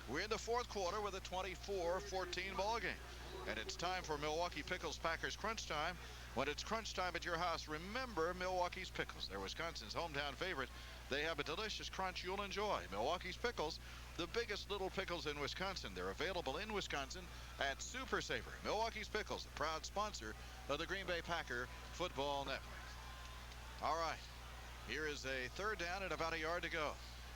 We're in the fourth quarter with a 24-14 ball game. And it's time for Milwaukee Pickles Packers Crunch Time. When it's crunch time at your house, remember Milwaukee's Pickles. They're Wisconsin's hometown favorite. They have a delicious crunch you'll enjoy. Milwaukee's Pickles, the biggest little pickles in Wisconsin. They're available in Wisconsin at Super Saver. Milwaukee's Pickles, the proud sponsor of the Green Bay Packer Football Network. All right, here is a third down and about a yard to go.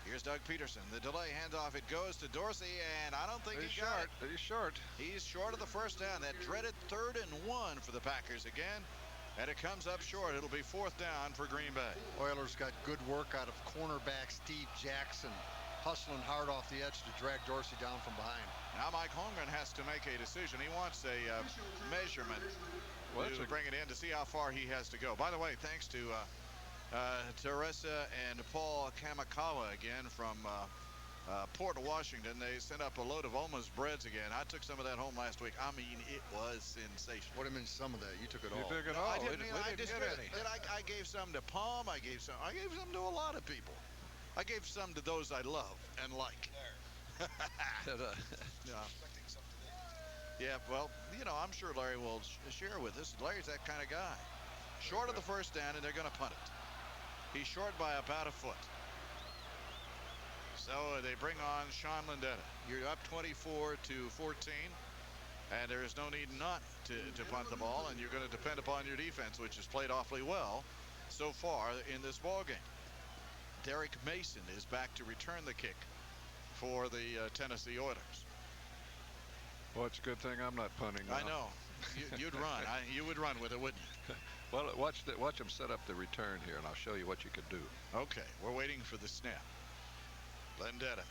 Here's Doug Peterson. The delay handoff. It goes to Dorsey, and I don't think he got it. He's short. He's short of the first down. That dreaded 3rd and 1 for the Packers again. And it comes up short. It'll be 4th down for Green Bay. Oilers got good work out of cornerback Steve Jackson, hustling hard off the edge to drag Dorsey down from behind. Now Mike Holmgren has to make a decision. He wants a measurement to bring it in to see how far he has to go. By the way, thanks to Teresa and Paul Kamikawa again from Port Washington. They sent up a load of Oma's breads again. I took some of that home last week. I mean, it was sensational. What do you mean some of that? You took it all. You took it all. I didn't mean I didn't just get any. I gave some to Palm. I gave some to a lot of people. I gave some to those I love and like. Yeah, well, you know, I'm sure Larry will share with us. Larry's that kind of guy. Short of the first down, and they're going to punt it. He's short by about a foot. So they bring on Sean Lindetta. You're up 24-14, and there is no need not to punt the ball, and you're going to depend upon your defense, which has played awfully well so far in this ball game. Derrick Mason is back to return the kick for the Tennessee Oilers. Well, it's a good thing I'm not punting now. I know. You'd run. You would run with it, wouldn't you? Well, watch them set up the return here, and I'll show you what you could do. Okay, we're waiting for the snap. Lindetta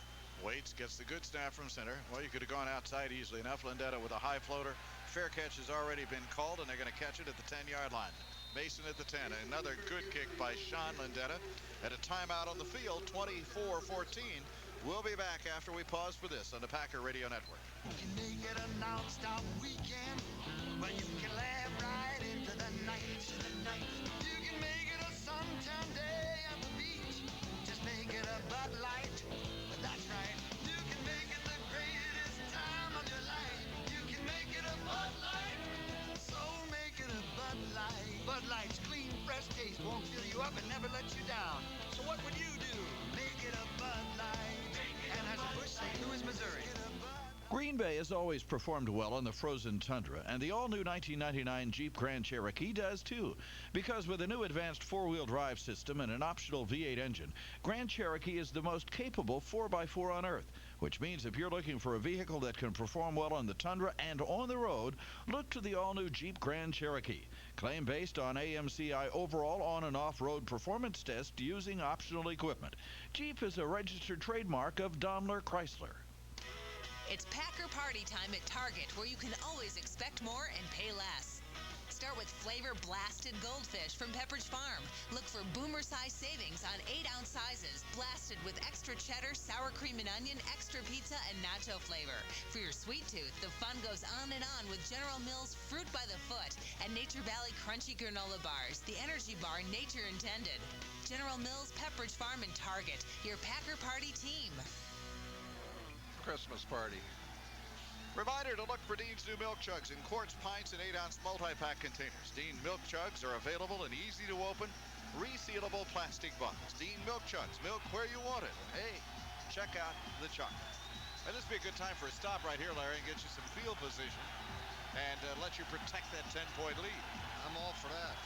waits, gets the good snap from center. Well, you could have gone outside easily enough. Lindetta with a high floater. Fair catch has already been called, and they're going to catch it at the 10-yard line. Mason at the 10. Another good kick by Sean Lindetta. At a timeout on the field, 24-14. We'll be back after we pause for this on the Packer Radio Network. You can make it a non-stop weekend where you can laugh right into the night. You can make it a suntan day at the beach. Just make it a Bud Light. That's right. You can make it the greatest time of your life. You can make it a Bud Light. So make it a Bud Light. Bud Light's clean, fresh taste won't fill you up and never let you down. So what would you do? Make it a Bud Light. Anheuser-Busch, St. Louis, Missouri. Green Bay has always performed well in the frozen tundra, and the all-new 1999 Jeep Grand Cherokee does too. Because with a new advanced four-wheel drive system and an optional V8 engine, Grand Cherokee is the most capable 4x4 on Earth, which means if you're looking for a vehicle that can perform well on the tundra and on the road, look to the all-new Jeep Grand Cherokee. Claim based on AMCI overall on- and off-road performance test using optional equipment. Jeep is a registered trademark of Daimler Chrysler. It's Packer Party time at Target, where you can always expect more and pay less. Start with Flavor Blasted Goldfish from Pepperidge Farm. Look for boomer-size savings on 8-ounce sizes, blasted with extra cheddar, sour cream and onion, extra pizza, and nacho flavor. For your sweet tooth, the fun goes on and on with General Mills Fruit by the Foot and Nature Valley Crunchy Granola Bars, the energy bar nature intended. General Mills, Pepperidge Farm, and Target, your Packer Party team. Christmas party. Reminder to look for Dean's new milk jugs in quarts, pints, and 8-ounce multi-pack containers. Dean milk jugs are available in easy-to-open, resealable plastic bottles. Dean milk jugs, milk where you want it. Hey, check out the chocolate. And this would be a good time for a stop right here, Larry, and get you some field position and let you protect that 10-point lead. I'm all for that.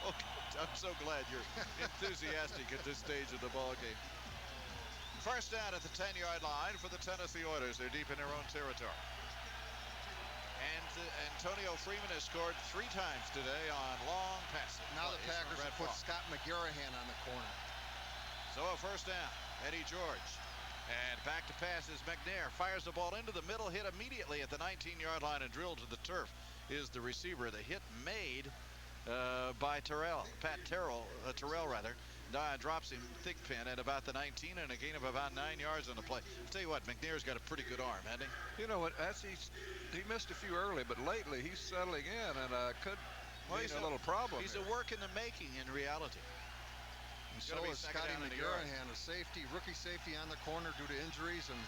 Okay, I'm so glad you're enthusiastic at this stage of the ball game. First down at the 10-yard line for the Tennessee Oilers. They're deep in their own territory. And Antonio Freeman has scored 3 times today on long passes. Now the Packers have put Scott McGarrahan on the corner. So a first down. Eddie George. And back to pass is McNair. Fires the ball into the middle. Hit immediately at the 19-yard line and drilled to the turf is the receiver. The hit made by Terrell. Pat Terrell, rather. Drops him Thigpen at about the 19 and a gain of about 9 yards on the play. I'll tell you what, McNair's got a pretty good arm, hasn't he? You know what? He missed a few early, but lately he's settling in and could be a little problem. He's a work in the making in reality. And so is Scotty McGarrahan, a safety, rookie safety on the corner due to injuries, and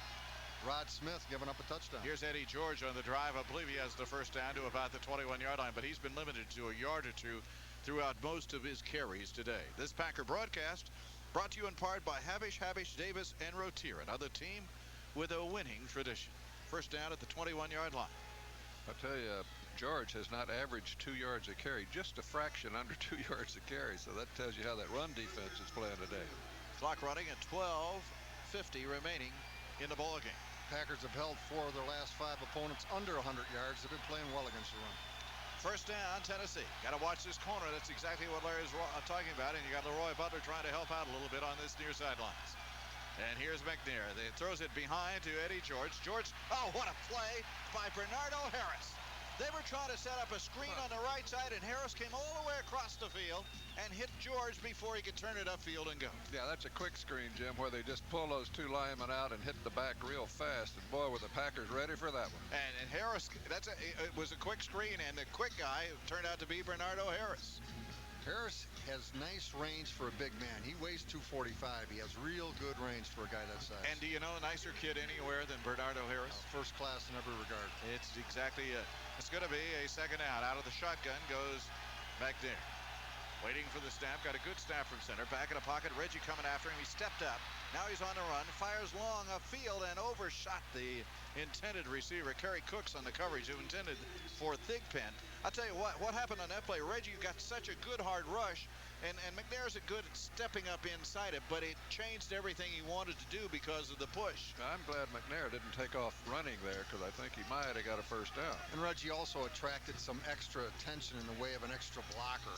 Rod Smith giving up a touchdown. Here's Eddie George on the drive. I believe he has the first down to about the 21-yard line, but he's been limited to a yard or two throughout most of his carries today. This Packer broadcast brought to you in part by Havish, Davis, and Rotier, another team with a winning tradition. First down at the 21-yard line. I'll tell you, George has not averaged 2 yards a carry, just a fraction under 2 yards a carry, so that tells you how that run defense is playing today. Clock running at 12:50 remaining in the ball game. Packers have held 4 of their last 5 opponents under 100 yards. They've been playing well against the run. First down, Tennessee. Got to watch this corner. That's exactly what Larry's talking about. And you got Leroy Butler trying to help out a little bit on this near sidelines. And here's McNair. They throws it behind to Eddie George. Oh, what a play by Bernardo Harris. They were trying to set up a screen on the right side, and Harris came all the way across the field and hit George before he could turn it upfield and go. Yeah, that's a quick screen, Jim, where they just pull those 2 linemen out and hit the back real fast. And boy, were the Packers ready for that one. And Harris, it was a quick screen, and the quick guy turned out to be Bernardo Harris. Harris has nice range for a big man. He weighs 245. He has real good range for a guy that size. And do you know a nicer kid anywhere than Bernardo Harris? First class in every regard. It's exactly it. It's going to be a second down. Out of the shotgun goes McNair. Waiting for the snap. Got a good snap from center. Back in the pocket. Reggie coming after him. He stepped up. Now he's on the run. Fires long upfield and overshot the intended receiver. Kerry Cooks on the coverage who intended for Thigpen. I'll tell you what happened on that play. Reggie got such a good hard rush. And McNair's good at stepping up inside it, but it changed everything he wanted to do because of the push. I'm glad McNair didn't take off running there, because I think he might have got a first down. And Reggie also attracted some extra attention in the way of an extra blocker,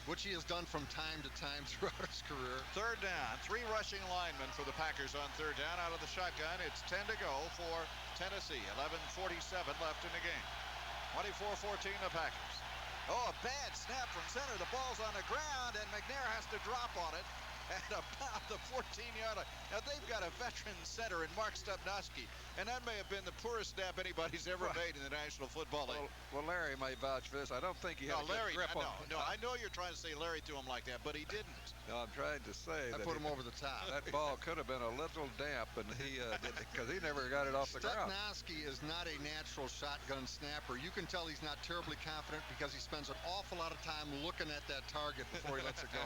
which he has done from time to time throughout his career. Third down. 3 rushing linemen for the Packers on third down. Out of the shotgun, it's 10 to go for Tennessee. 11:47 left in the game. 24-14 the Packers. Oh, a bad snap from center. The ball's on the ground, and McNair has to drop on it. at about the 14-yard line. Now, they've got a veteran center in Mark Stupnoski, and that may have been the poorest snap anybody's ever made in the National Football League. Well, Larry may vouch for this. I don't think he had a good Larry, grip on it. No, I know you're trying to say Larry to him like that, but he didn't. No, I'm trying to say I that put him over the top. That ball could have been a little damp, and he did because he never got it off the ground. Stupnoski is not a natural shotgun snapper. You can tell he's not terribly confident because he spends an awful lot of time looking at that target before he lets it go.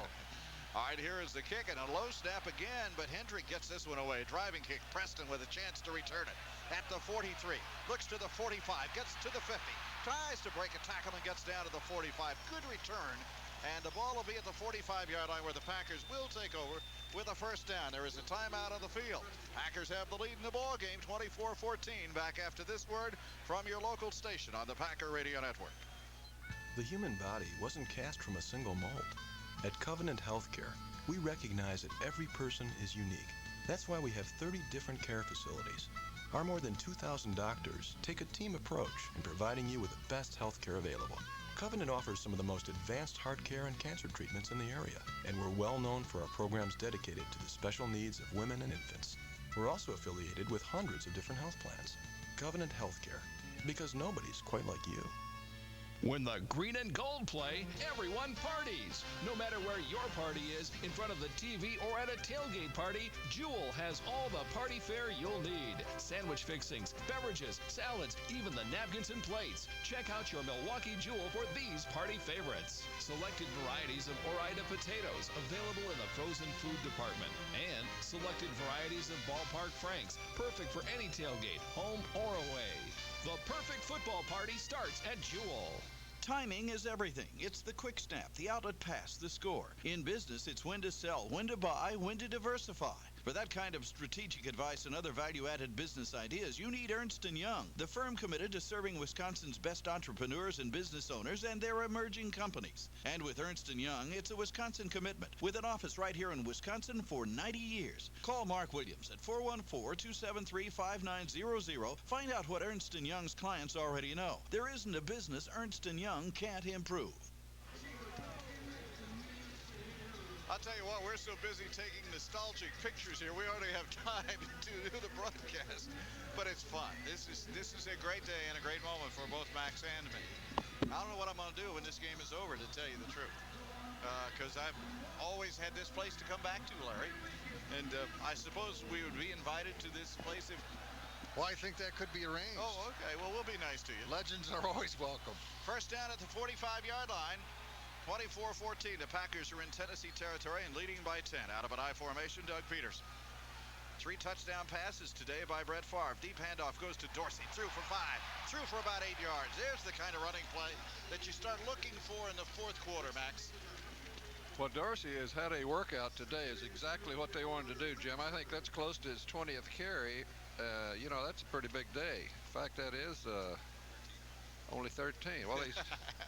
All right, here is the kick, and a low snap again, but Hendrick gets this one away. Driving kick, Preston with a chance to return it. At the 43, looks to the 45, gets to the 50, tries to break a tackle and gets down to the 45. Good return, and the ball will be at the 45-yard line where the Packers will take over with a first down. There is a timeout on the field. Packers have the lead in the ball game, 24-14. Back after this word from your local station on the Packer Radio Network. The human body wasn't cast from a single mold. At Covenant Healthcare, we recognize that every person is unique. That's why we have 30 different care facilities. Our more than 2,000 doctors take a team approach in providing you with the best health care available. Covenant offers some of the most advanced heart care and cancer treatments in the area, and we're well known for our programs dedicated to the special needs of women and infants. We're also affiliated with hundreds of different health plans. Covenant Healthcare, because nobody's quite like you. When the green and gold play, everyone parties. No matter where your party is, in front of the TV or at a tailgate party, Jewel has all the party fare you'll need. Sandwich fixings, beverages, salads, even the napkins and plates. Check out your Milwaukee Jewel for these party favorites. Selected varieties of Ore-Ida potatoes available in the frozen food department. And selected varieties of Ballpark Franks, perfect for any tailgate, home or away. The perfect football party starts at Jewel. Timing is everything. It's the quick snap, the outlet pass, the score. In business, it's when to sell, when to buy, when to diversify. For that kind of strategic advice and other value-added business ideas, you need Ernst & Young, the firm committed to serving Wisconsin's best entrepreneurs and business owners and their emerging companies. And with Ernst & Young, it's a Wisconsin commitment, with an office right here in Wisconsin for 90 years. Call Mark Williams at 414-273-5900. Find out what Ernst & Young's clients already know. There isn't a business Ernst & Young can't improve. I'll tell you what, we're so busy taking nostalgic pictures here, we hardly have time to do the broadcast. But it's fun. This is a great day and a great moment for both Max and me. I don't know what I'm going to do when this game is over, to tell you the truth. Because I've always had this place to come back to, Larry. And I suppose we would be invited to this place if... Well, I think that could be arranged. Oh, okay. Well, we'll be nice to you. Legends are always welcome. First down at the 45-yard line. 24-14. The Packers are in Tennessee territory and leading by 10. Out of an I formation, Doug Peterson. 3 touchdown passes today by Brett Favre. Deep handoff goes to Dorsey. Threw for 5. Threw for about 8 yards. There's the kind of running play that you start looking for in the fourth quarter, Max. Well, Dorsey has had a workout today. Is exactly what they wanted to do, Jim. I think that's close to his 20th carry. You know, that's a pretty big day. In fact, that is only 13. Well,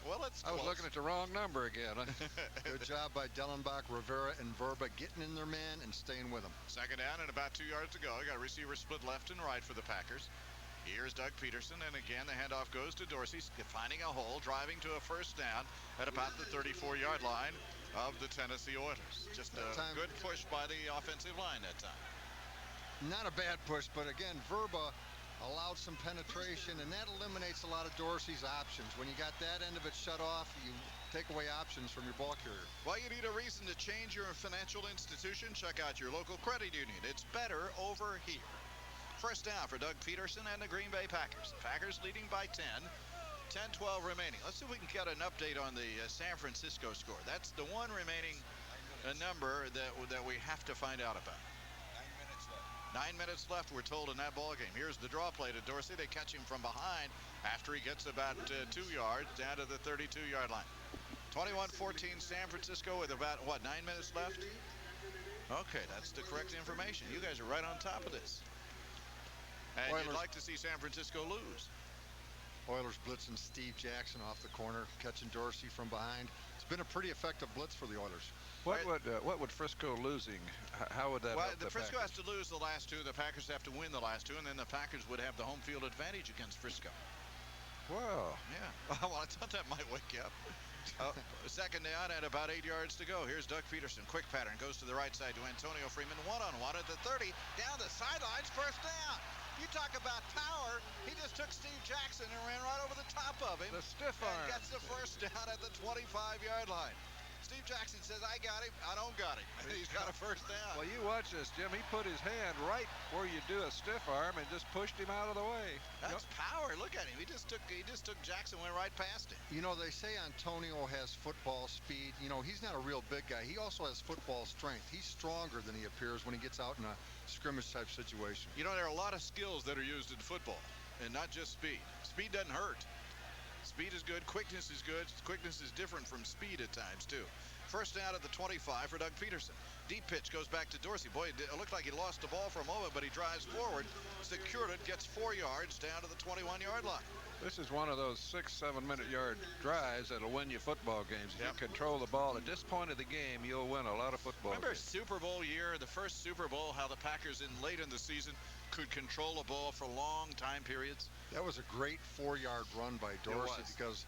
well, it's I was looking at the wrong number again. Good job by Dellenbach, Rivera, and Verba getting in their man and staying with them. Second down and about 2 yards to go. Got a receiver split left and right for the Packers. Here's Doug Peterson, and again the handoff goes to Dorsey, finding a hole, driving to a first down at about the 34-yard line of the Tennessee Oilers. Just a good push by the offensive line that time. Not a bad push, but again, Verba allowed some penetration, and that eliminates a lot of Dorsey's options. When you got that end of it shut off, you take away options from your ball carrier. Well, you need a reason to change your financial institution. Check out your local credit union. It's better over here. First down for Doug Peterson and the Green Bay Packers. The Packers leading by 10. 10-12 remaining. Let's see if we can get an update on the San Francisco score. That's the one remaining number that we have to find out about. 9 minutes left, we're told, in that ball game. Here's the draw play to Dorsey. They catch him from behind after he gets about 2 yards down to the 32-yard line. 21-14 San Francisco with about, 9 minutes left? Okay, that's the correct information. You guys are right on top of this. And you'd like to see San Francisco lose. Oilers blitzing Steve Jackson off the corner, catching Dorsey from behind. It's been a pretty effective blitz for the Oilers. What would Frisco losing? How would that help the Frisco Packers? has to lose the last 2. The Packers have to win the last 2, and then the Packers would have the home field advantage against Frisco. Wow. Yeah. Well, I thought that might wake you up. Second down and about 8 yards to go. Here's Doug Peterson. Quick pattern. Goes to the right side to Antonio Freeman. One-on-one at the 30. Down the sidelines. First down. You talk about power. He just took Steve Jackson and ran right over the top of him. The stiff arm. And gets the first down at the 25-yard line. Steve Jackson says, I got him. I don't got him. He's got a first down. Well, you watch this, Jim. He put his hand right where you do a stiff arm and just pushed him out of the way. That's power. Look at him. He just took Jackson, went right past him. You know, they say Antonio has football speed. You know, he's not a real big guy. He also has football strength. He's stronger than he appears when he gets out in a scrimmage type situation. You know, there are a lot of skills that are used in football, and not just speed. Speed doesn't hurt. Speed is good. Quickness is good. Quickness is different from speed at times, too. First down at the 25 for Doug Peterson. Deep pitch goes back to Dorsey. Boy, it looked like he lost the ball for a moment, but he drives forward, secured it, gets 4 yards down to the 21-yard line. This is one of those 6-7 minute yard drives that'll win you football games. If you control the ball at this point of the game, you'll win a lot of football Remember games. Super Bowl year, the first Super Bowl, how the Packers late in the season could control a ball for long time periods? That was a great 4-yard run by Dorsey because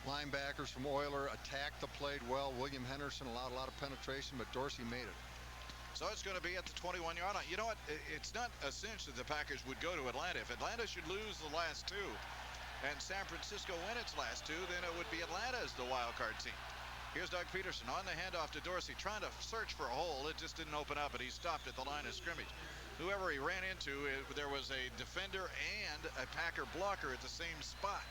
linebackers from Oiler attacked the play well. William Henderson allowed a lot of penetration, but Dorsey made it. So it's going to be at the 21-yard line. You know what? It's not a cinch that the Packers would go to Atlanta. If Atlanta should lose the last two and San Francisco win its last two, then it would be Atlanta as the wild card team. Here's Doug Peterson on the handoff to Dorsey, trying to search for a hole. It just didn't open up, and he stopped at the line of scrimmage. Whoever he ran into, there was a defender and a Packer blocker at the same spot.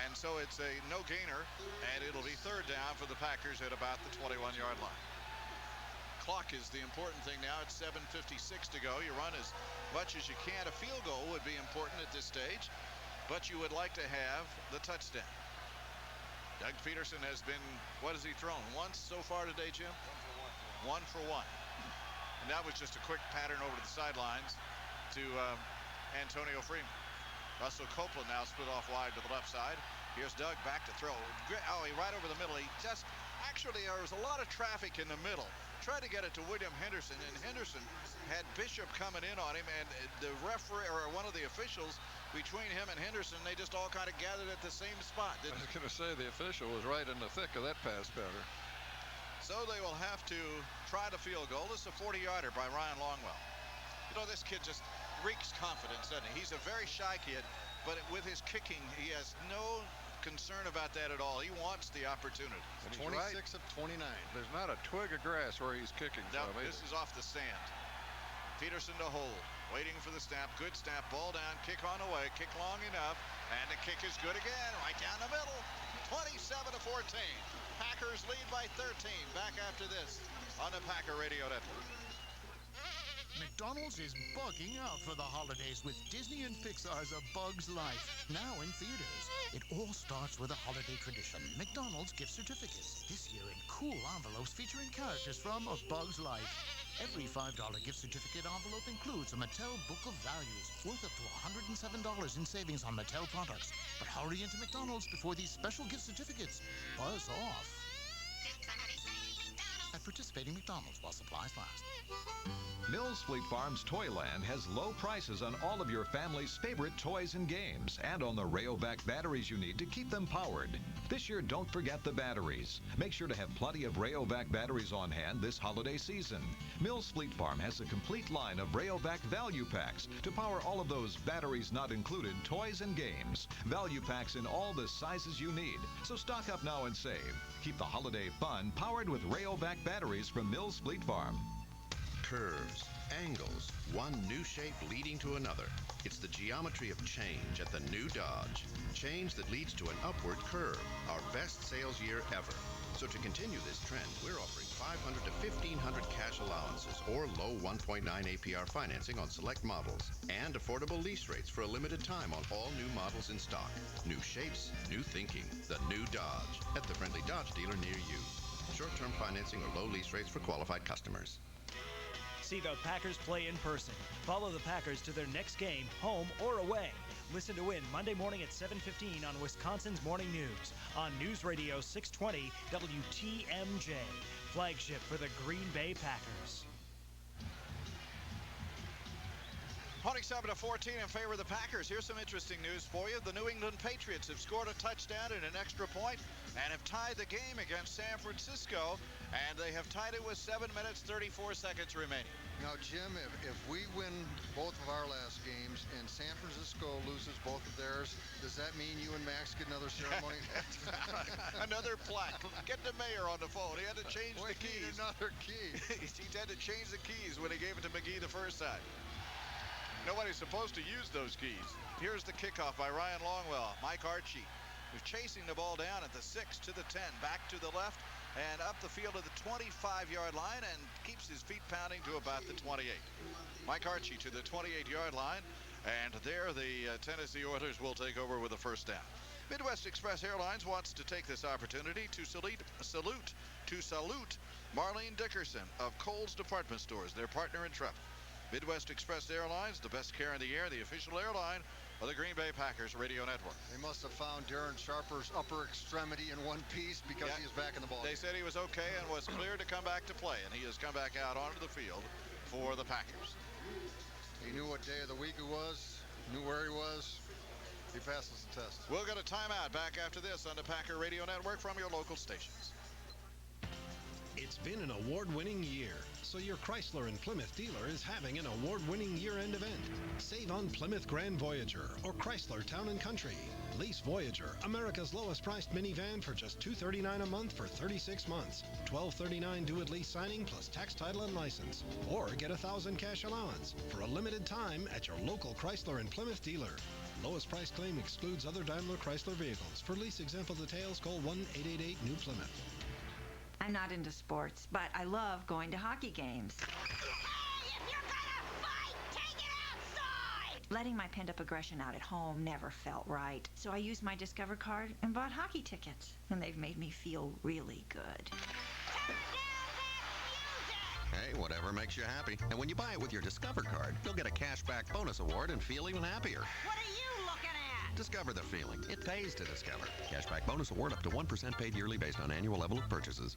And so it's a no-gainer, and it'll be third down for the Packers at about the 21-yard line. Clock is the important thing now. It's 7:56 to go. You run as much as you can. A field goal would be important at this stage, but you would like to have the touchdown. Doug Peterson has been, what has he thrown? Once so far today, Jim? One for one. And that was just a quick pattern over to the sidelines to Antonio Freeman. Russell Copeland now split off wide to the left side. Here's Doug back to throw. Oh, he right over the middle. He just, actually, there was a lot of traffic in the middle. Tried to get it to William Henderson, and Henderson had Bishop coming in on him, and the referee, or one of the officials between him and Henderson, they just all kind of gathered at the same spot. I was going to say the official was right in the thick of that pass pattern. So they will have to try the field goal. This is a 40-yarder by Ryan Longwell. You know, this kid just reeks confidence, doesn't he? He's a very shy kid, but with his kicking, he has no concern about that at all. He wants the opportunity. 26 of 29. There's not a twig of grass where he's kicking from. No, this is off the sand. Peterson to hold, waiting for the snap. Good snap, ball down, kick on the way, kick long enough, and the kick is good again, right down the middle. 27-14. Packers lead by 13. Back after this on the Packer Radio Network. McDonald's is bugging out for the holidays with Disney and Pixar's A Bug's Life, now in theaters. It all starts with a holiday tradition, McDonald's gift certificates. This year in cool envelopes featuring characters from A Bug's Life. Every $5 gift certificate envelope includes a Mattel Book of Values, worth up to $107 in savings on Mattel products. But hurry into McDonald's before these special gift certificates buzz off. At participating McDonald's while supplies last. Mills Fleet Farm's Toyland has low prices on all of your family's favorite toys and games, and on the Rayovac batteries you need to keep them powered. This year, don't forget the batteries. Make sure to have plenty of Rayovac batteries on hand this holiday season. Mills Fleet Farm has a complete line of Rayovac value packs to power all of those batteries not included toys and games. Value packs in all the sizes you need. So stock up now and save. Keep the holiday fun powered with Rayovac batteries from Mills Fleet Farm. Curves, angles, one new shape leading to another. It's the geometry of change at the new Dodge. Change that leads to an upward curve, our best sales year ever. So to continue this trend, we're offering $500 to $1,500 cash allowances or low 1.9 APR financing on select models and affordable lease rates for a limited time on all new models in stock. New shapes, new thinking. The new Dodge at the friendly Dodge dealer near you. Short-term financing or low lease rates for qualified customers. See the Packers play in person. Follow the Packers to their next game, home or away. Listen to Win Monday morning at 7:15 on Wisconsin's Morning News on News Radio 620 WTMJ, flagship for the Green Bay Packers. 27-14 in favor of the Packers. Here's some interesting news for you. The New England Patriots have scored a touchdown and an extra point and have tied the game against San Francisco, and they have tied it with 7 minutes, 34 seconds remaining. Now, Jim, if we win both of our last games and San Francisco loses both of theirs, does that mean you and Max get another ceremony? Another plaque. Get the mayor on the phone. He had to change the keys. Another key. He had to change the keys when he gave it to McGee the first time. Nobody's supposed to use those keys. Here's the kickoff by Ryan Longwell. Mike Archie, who's chasing the ball down at the 6 to the 10, back to the left and up the field to the 25-yard line and keeps his feet pounding to about the 28. Mike Archie to the 28-yard line, and there the Tennessee Oilers will take over with a first down. Midwest Express Airlines wants to take this opportunity to salute Marlene Dickerson of Kohl's Department Stores, their partner in travel. Midwest Express Airlines, the best care in the air, the official airline of the Green Bay Packers radio network. They must have found Darren Sharper's upper extremity in one piece because he is back in the ball. They said he was okay and was cleared to come back to play, and he has come back out onto the field for the Packers. He knew what day of the week it was, knew where he was. He passes the test. We'll get a timeout back after this on the Packer Radio Network from your local stations. It's been an award-winning year, so your Chrysler and Plymouth dealer is having an award-winning year-end event. Save on Plymouth Grand Voyager or Chrysler Town & Country. Lease Voyager, America's lowest-priced minivan for just $239 a month for 36 months. $1,239 due at lease signing plus tax, title, and license. Or get $1,000 cash allowance for a limited time at your local Chrysler and Plymouth dealer. Lowest price claim excludes other Daimler Chrysler vehicles. For lease example details, call 1-888-NEW-PLYMOUTH. I'm not into sports, but I love going to hockey games. Hey, if you're gonna fight, take it outside! Letting my pent-up aggression out at home never felt right, so I used my Discover card and bought hockey tickets, and they've made me feel really good. Hey, whatever makes you happy. And when you buy it with your Discover card, you'll get a cashback bonus award and feel even happier. What are you looking at? Discover the feeling. It pays to discover. Cashback bonus award up to 1% paid yearly based on annual level of purchases.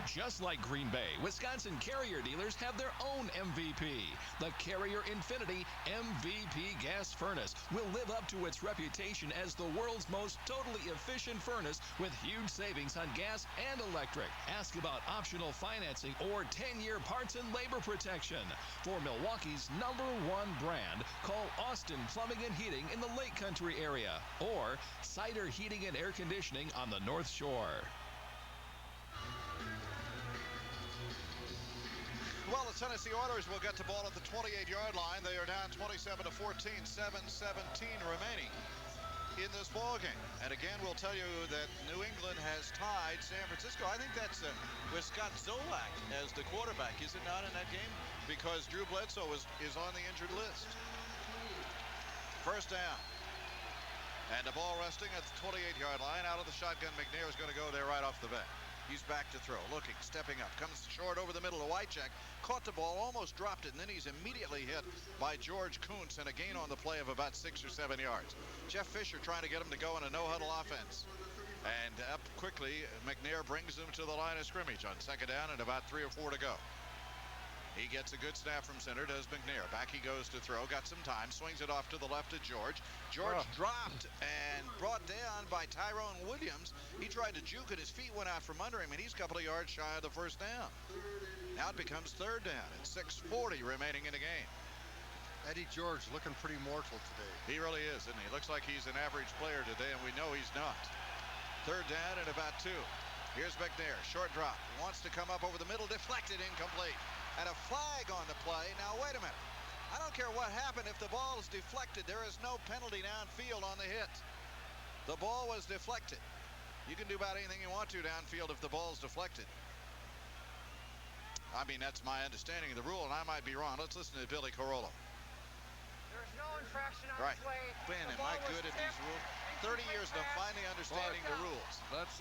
Just like Green Bay, Wisconsin Carrier dealers have their own MVP. The Carrier Infinity MVP gas furnace will live up to its reputation as the world's most totally efficient furnace with huge savings on gas and electric. Ask about optional financing or 10-year parts and labor protection. For Milwaukee's #1 brand, call Austin Plumbing and Heating in the Lake Country area or Cider Heating and Air Conditioning on the North Shore. Well, the Tennessee Oilers will get the ball at the 28-yard line. They are down 27-14, 7:17 remaining in this ball game. And again, we'll tell you that New England has tied San Francisco. I think that's with Scott Zolak as the quarterback, is it not, in that game? Because Drew Bledsoe is on the injured list. First down. And the ball resting at the 28-yard line. Out of the shotgun, McNair is going to go there right off the bat. He's back to throw, looking, stepping up, comes short over the middle to Wycheck, caught the ball, almost dropped it, and then he's immediately hit by George Kuntz and a gain on the play of about 6 or 7 yards. Jeff Fisher trying to get him to go in a no-huddle offense. And up quickly, McNair brings them to the line of scrimmage on second down and about 3 or 4 to go. He gets a good snap from center, does McNair. Back he goes to throw, got some time, swings it off to the left to George. George dropped and brought down by Tyrone Williams. He tried to juke it, his feet went out from under him, and he's a couple of yards shy of the first down. Now it becomes third down and 6:40 remaining in the game. Eddie George looking pretty mortal today. He really is, isn't he? Looks like he's an average player today, and we know he's not. Third down and about 2. Here's McNair, short drop. Wants to come up over the middle, deflected, incomplete. And a flag on the play. Now, wait a minute. I don't care what happened if the ball is deflected. There is no penalty downfield on the hit. The ball was deflected. You can do about anything you want to downfield if the ball is deflected. I mean, that's my understanding of the rule, and I might be wrong. Let's listen to Billy Carollo. There's no infraction on Right. the play. Man, am I good at these rules? 30 years and I'm finally understanding the rules. That's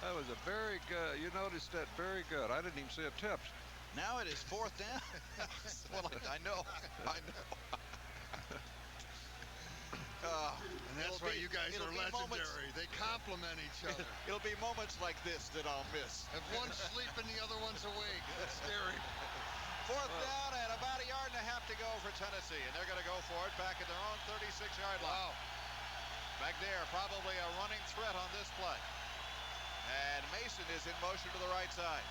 that was a very good. You noticed that very good. I didn't even see it tipped. Now it is fourth down. Well, I know. And that's why you guys are legendary. They complement each other. It'll be moments like this that I'll miss. If one's sleeping, the other one's awake. That's scary. Fourth down and about a yard and a half to go for Tennessee, and they're going to go for it back at their own 36-yard line. McNair probably a running threat on this play. And Mason is in motion to the right side.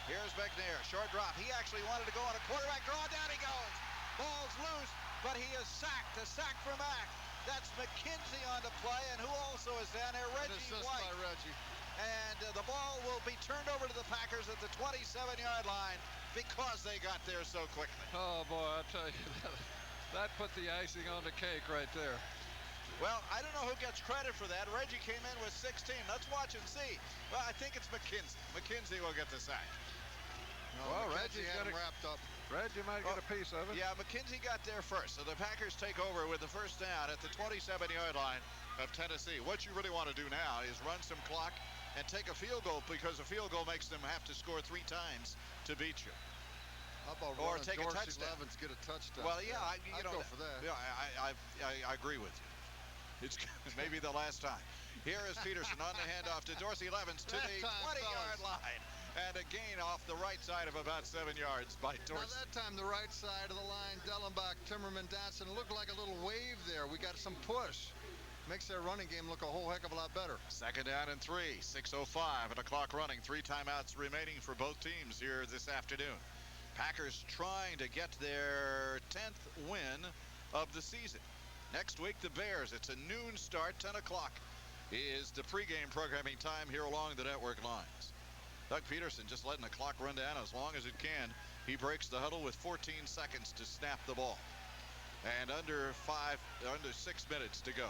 Here's McNair, short drop. He actually wanted to go on a quarterback draw. Down he goes. Ball's loose, but he is sacked. A sack for Mack. That's McKenzie on the play, and who also is down there? Reggie White. By Reggie. And the ball will be turned over to the Packers at the 27-yard line because they got there so quickly. Oh, boy, I tell you, that put the icing on the cake right there. Well, I don't know who gets credit for that. Reggie came in with 16. Let's watch and see. Well, I think it's McKenzie. McKenzie will get the sack. Well, Reggie had him wrapped up. Reggie might get a piece of it. Yeah, McKenzie got there first. So the Packers take over with the first down at the 27-yard line of Tennessee. What you really want to do now is run some clock and take a field goal, because a field goal makes them have to score 3 times to beat you. How about or take Dorsey, a touchdown? Levens get a touchdown. Well, yeah, I'd go for that. Yeah, I agree with you. It's maybe the last time. Here is Peterson on the handoff to Dorsey Levens to the 20-yard line. And a gain off the right side of about 7 yards by Dorsey. Now that time the right side of the line, Dellenbach, Timmerman, Dotson, looked like a little wave there. We got some push. Makes their running game look a whole heck of a lot better. Second down and 3, 6:05 and a clock running. 3 timeouts remaining for both teams here this afternoon. Packers trying to get their 10th win of the season. Next week, the Bears. It's a noon start. 10 o'clock is the pregame programming time here along the network lines. Doug Peterson just letting the clock run down as long as it can. He breaks the huddle with 14 seconds to snap the ball. And under 6 minutes to go.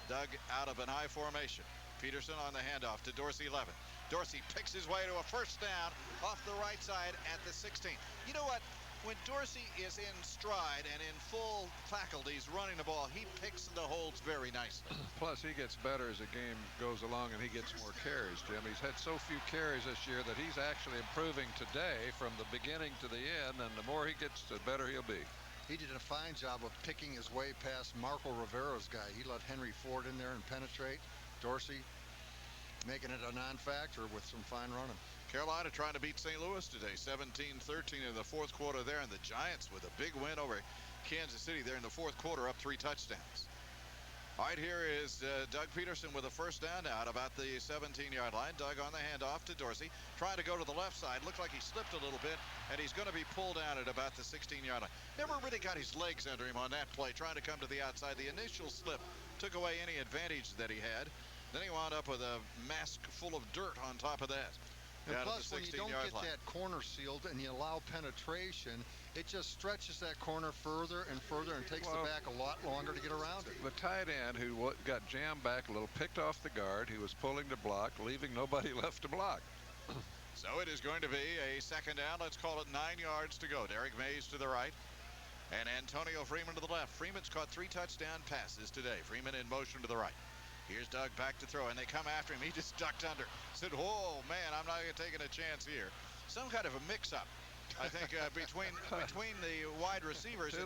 Doug out of an I formation. Peterson on the handoff to Dorsey Levens. Dorsey picks his way to a first down off the right side at the 16. You know what? When Dorsey is in stride and in full faculties running the ball, he picks the holds very nicely. Plus, he gets better as the game goes along and he gets more carries, Jim. He's had so few carries this year that he's actually improving today from the beginning to the end, and the more he gets, the better he'll be. He did a fine job of picking his way past Marco Rivera's guy. He let Henry Ford in there and penetrate. Dorsey making it a non-factor with some fine running. Carolina trying to beat St. Louis today, 17-13 in the fourth quarter there, and the Giants with a big win over Kansas City there in the fourth quarter, up 3 touchdowns. All right, here is Doug Peterson with a first down now at about the 17-yard line. Doug on the handoff to Dorsey, trying to go to the left side. Looked like he slipped a little bit, and he's going to be pulled down at about the 16-yard line. Never really got his legs under him on that play, trying to come to the outside. The initial slip took away any advantage that he had. Then he wound up with a mask full of dirt on top of that. And plus, when you don't get that corner sealed and you allow penetration, it just stretches that corner further and further and takes the back a lot longer to get around it. The tight end who got jammed back a little, picked off the guard. He was pulling to block, leaving nobody left to block. So it is going to be a second down. Let's call it 9 yards to go. Derrick Mason to the right and Antonio Freeman to the left. Freeman's caught 3 touchdown passes today. Freeman in motion to the right. Here's Doug back to throw, and they come after him. He just ducked under. Said, whoa, man, I'm not taking a chance here. Some kind of a mix-up, I think, between the wide receivers. And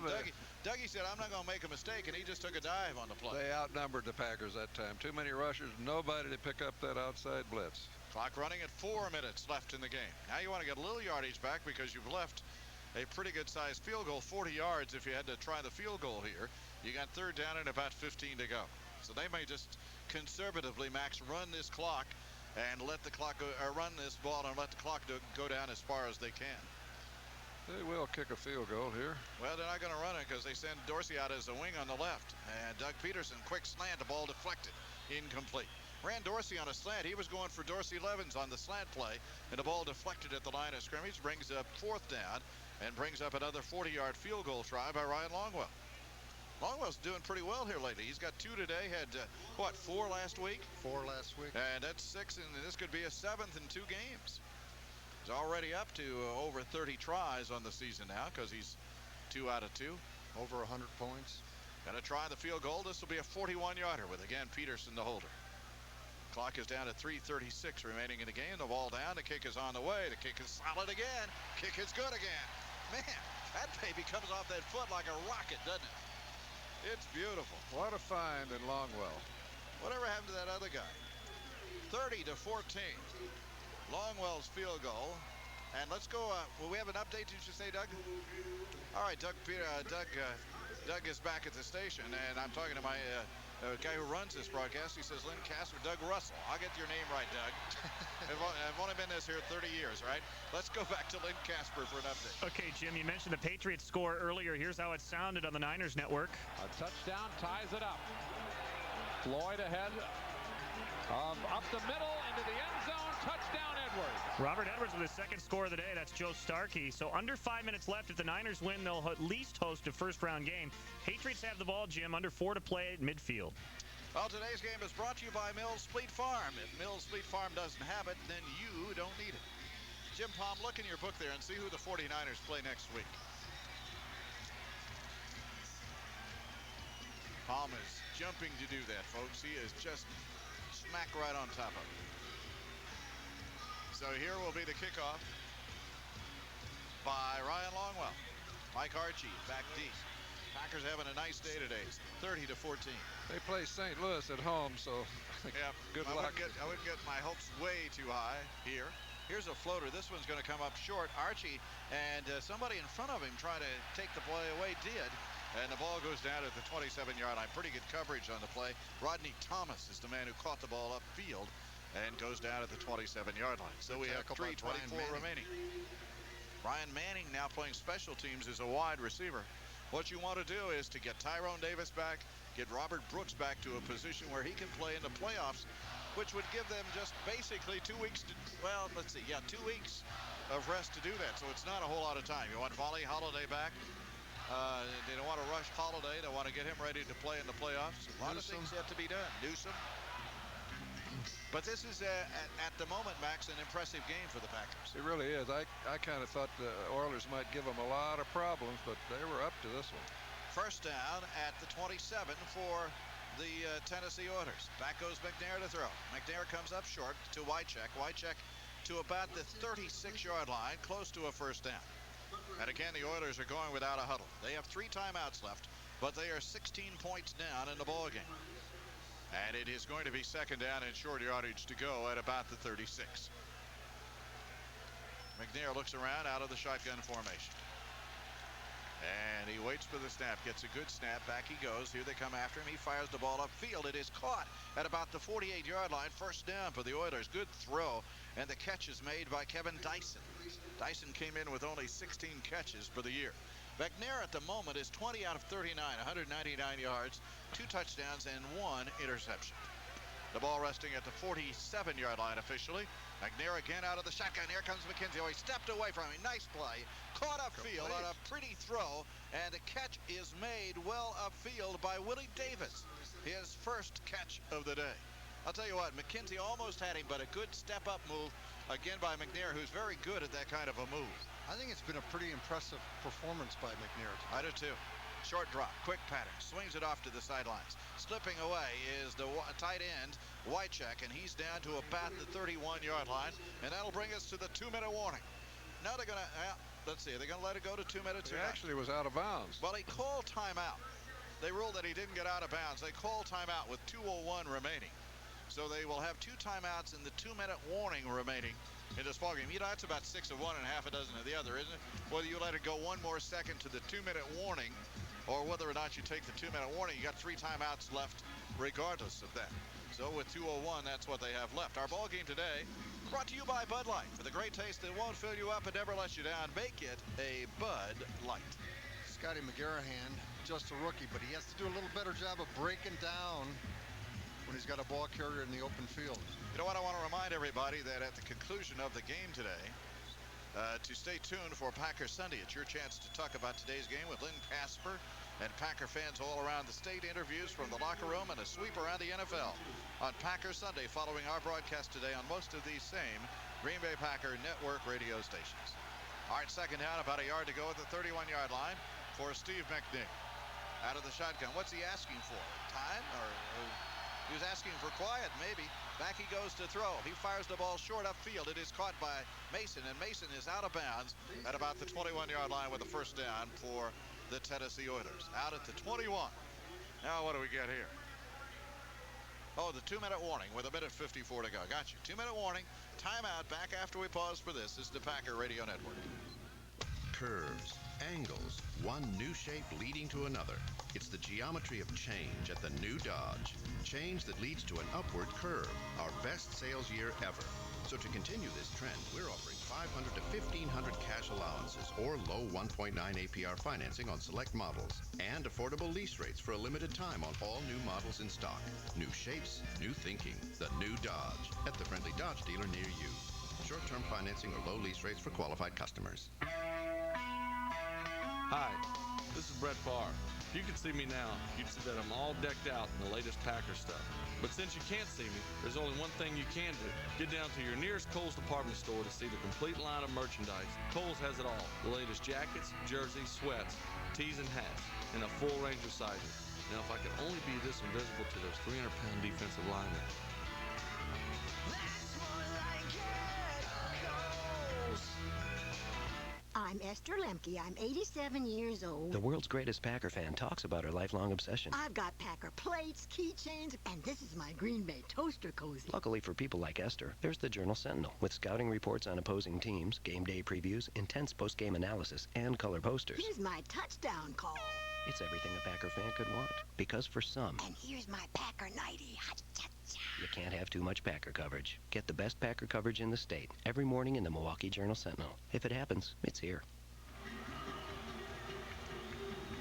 Dougie said, I'm not going to make a mistake, and he just took a dive on the play. They outnumbered the Packers that time. Too many rushers, nobody to pick up that outside blitz. Clock running at 4 minutes left in the game. Now you want to get a little yardage back because you've left a pretty good-sized field goal, 40 yards if you had to try the field goal here. You got third down and about 15 to go. So they may just conservatively, Max, run this clock and let the clock go, run this ball and let the clock go down as far as they can. They will kick a field goal here. Well, they're not going to run it because they send Dorsey out as a wing on the left. And Doug Peterson, quick slant, the ball deflected, incomplete. Ran Dorsey on a slant. He was going for Dorsey Levens on the slant play, and the ball deflected at the line of scrimmage, brings up fourth down, and brings up another 40-yard field goal try by Ryan Longwell. Longwell's doing pretty well here lately. He's got 2 today, had, 4 last week? 4 last week. And that's 6, and this could be a 7th in 2 games. He's already up to over 30 tries on the season now because he's 2 out of 2. Over 100 points. Going to try the field goal. This will be a 41-yarder with, again, Peterson the holder. Clock is down to 3:36 remaining in the game. The ball down. The kick is on the way. The kick is solid again. Kick is good again. Man, that baby comes off that foot like a rocket, doesn't it? It's beautiful. What a find in Longwell. Whatever happened to that other guy? 30-14. Longwell's field goal. And let's go. Will we have an update? Did you say, Doug? All right, Doug is back at the station, and I'm talking to my guy who runs this broadcast. He says Lynn Casper, Doug Russell. I'll get your name right, Doug. I've only been this here 30 years, right? Let's go back to Lynn Casper for an update. Okay, Jim, you mentioned the Patriots score earlier. Here's how it sounded on the Niners network. A touchdown ties it up. Floyd ahead. Up the middle into the end zone. Touchdown, Edwards. Robert Edwards with his second score of the day. That's Joe Starkey. So under 5 minutes left. If the Niners win, they'll at least host a first-round game. Patriots have the ball, Jim. Under 4 to play at midfield. Well, today's game is brought to you by Mills Fleet Farm. If Mills Fleet Farm doesn't have it, then you don't need it. Jim Palm, look in your book there and see who the 49ers play next week. Palm is jumping to do that, folks. He is just smack right on top of it. So here will be the kickoff by Ryan Longwell. Mike Archie back deep. Packers having a nice day today, 30-14. They play St. Louis at home, so yeah, good luck. I wouldn't get my hopes way too high here. Here's a floater. This one's going to come up short. Archie and somebody in front of him trying to take the play away did. And the ball goes down at the 27-yard line. Pretty good coverage on the play. Rodney Thomas is the man who caught the ball upfield and goes down at the 27-yard line. So we have 3:24 remaining. Ryan Manning now playing special teams as a wide receiver. What you want to do is to get Tyrone Davis back, get Robert Brooks back to a position where he can play in the playoffs, which would give them just basically 2 weeks to, well, let's see, 2 weeks of rest to do that. So it's not a whole lot of time. You want Volley Holiday back. They don't want to rush Holiday. They want to get him ready to play in the playoffs. A lot of things have to be done. Newsome. But this is, at the moment, Max, an impressive game for the Packers. It really is. I kind of thought the Oilers might give them a lot of problems, but they were up to this one. First down at the 27 for the Tennessee Oilers. Back goes McNair to throw. McNair comes up short to Wycheck. Wycheck to about the 36-yard line, close to a first down. And again, the Oilers are going without a huddle. They have 3 timeouts left, but they are 16 points down in the ball game. And it is going to be second down and short yardage to go at about the 36. McNair looks around out of the shotgun formation. And he waits for the snap, gets a good snap, back he goes. Here they come after him. He fires the ball upfield. It is caught at about the 48-yard line. First down for the Oilers. Good throw, and the catch is made by Kevin Dyson. Dyson came in with only 16 catches for the year. McNair at the moment is 20 out of 39, 199 yards, 2 touchdowns, and 1 interception. The ball resting at the 47-yard line officially. McNair again out of the shotgun. Here comes McKenzie. Oh, he stepped away from him. Nice play. Caught upfield on a pretty throw, and the catch is made well upfield by Willie Davis. His first catch of the day. I'll tell you what, McKenzie almost had him, but a good step-up move again by McNair, who's very good at that kind of a move. I think it's been a pretty impressive performance by McNair. I do too. Short drop, quick pattern, swings it off to the sidelines. Slipping away is the tight end, Wycheck, and he's down to about the 31-yard line, and that'll bring us to the 2-minute warning. Now they're going to, let's see, are they going to let it go to 2 minutes? He actually was out of bounds. Well, he called timeout. They ruled that he didn't get out of bounds. They called timeout with 2:01 remaining. So they will have 2 timeouts and the 2-minute warning remaining in this ballgame. You know, that's about 6 of one and half a dozen of the other, isn't it? Whether you let it go 1 more second to the 2-minute warning or whether or not you take the 2-minute warning, you got 3 timeouts left regardless of that. So with 2:01, that's what they have left. Our ballgame today brought to you by Bud Light. For the great taste that won't fill you up and never let you down, make it a Bud Light. Scotty McGarrahan, just a rookie, but he has to do a little better job of breaking down when he's got a ball carrier in the open field. You know what? I want to remind everybody that at the conclusion of the game today, to stay tuned for Packer Sunday. It's your chance to talk about today's game with Lynn Casper and Packer fans all around the state, interviews from the locker room, and a sweep around the NFL on Packer Sunday following our broadcast today on most of these same Green Bay Packer network radio stations. All right, second down, about a yard to go at the 31-yard line for Steve McNair. Out of the shotgun. What's he asking for? Time? Or he was asking for quiet, maybe. Back he goes to throw. He fires the ball short upfield. It is caught by Mason, and Mason is out of bounds at about the 21-yard line with a first down for the Tennessee Oilers. Out at the 21. Now what do we get here? Oh, the 2-minute warning with 1:54 to go. Got you. 2-minute warning. Timeout. Back after we pause for this. This is the Packer Radio Network. Curves, angles, one new shape leading to another. It's the geometry of change at the new Dodge. Change that leads to an upward curve, our best sales year ever. So to continue this trend, we're offering $500 to $1,500 cash allowances or low 1.9 APR financing on select models and affordable lease rates for a limited time on all new models in stock. New shapes, new thinking. The new Dodge at the friendly Dodge dealer near you. Short-term financing or low lease rates for qualified customers. Hi, this is Brett Favre. If you could see me now, you'd see that I'm all decked out in the latest Packer stuff. But since you can't see me, there's only one thing you can do. Get down to your nearest Kohl's department store to see the complete line of merchandise. Kohl's has it all. The latest jackets, jerseys, sweats, tees, and hats in a full range of sizes. Now, if I could only be this invisible to those 300-pound defensive linemen. I'm Esther Lemke. I'm 87 years old. The world's greatest Packer fan talks about her lifelong obsession. I've got Packer plates, keychains, and this is my Green Bay toaster cozy. Luckily for people like Esther, there's the Journal-Sentinel with scouting reports on opposing teams, game day previews, intense post-game analysis, and color posters. Here's my touchdown call. It's everything a Packer fan could want. Because for some, And here's my Packer nightie. you can't have too much Packer coverage. Get the best Packer coverage in the state every morning in the Milwaukee Journal-Sentinel. If it happens, it's here.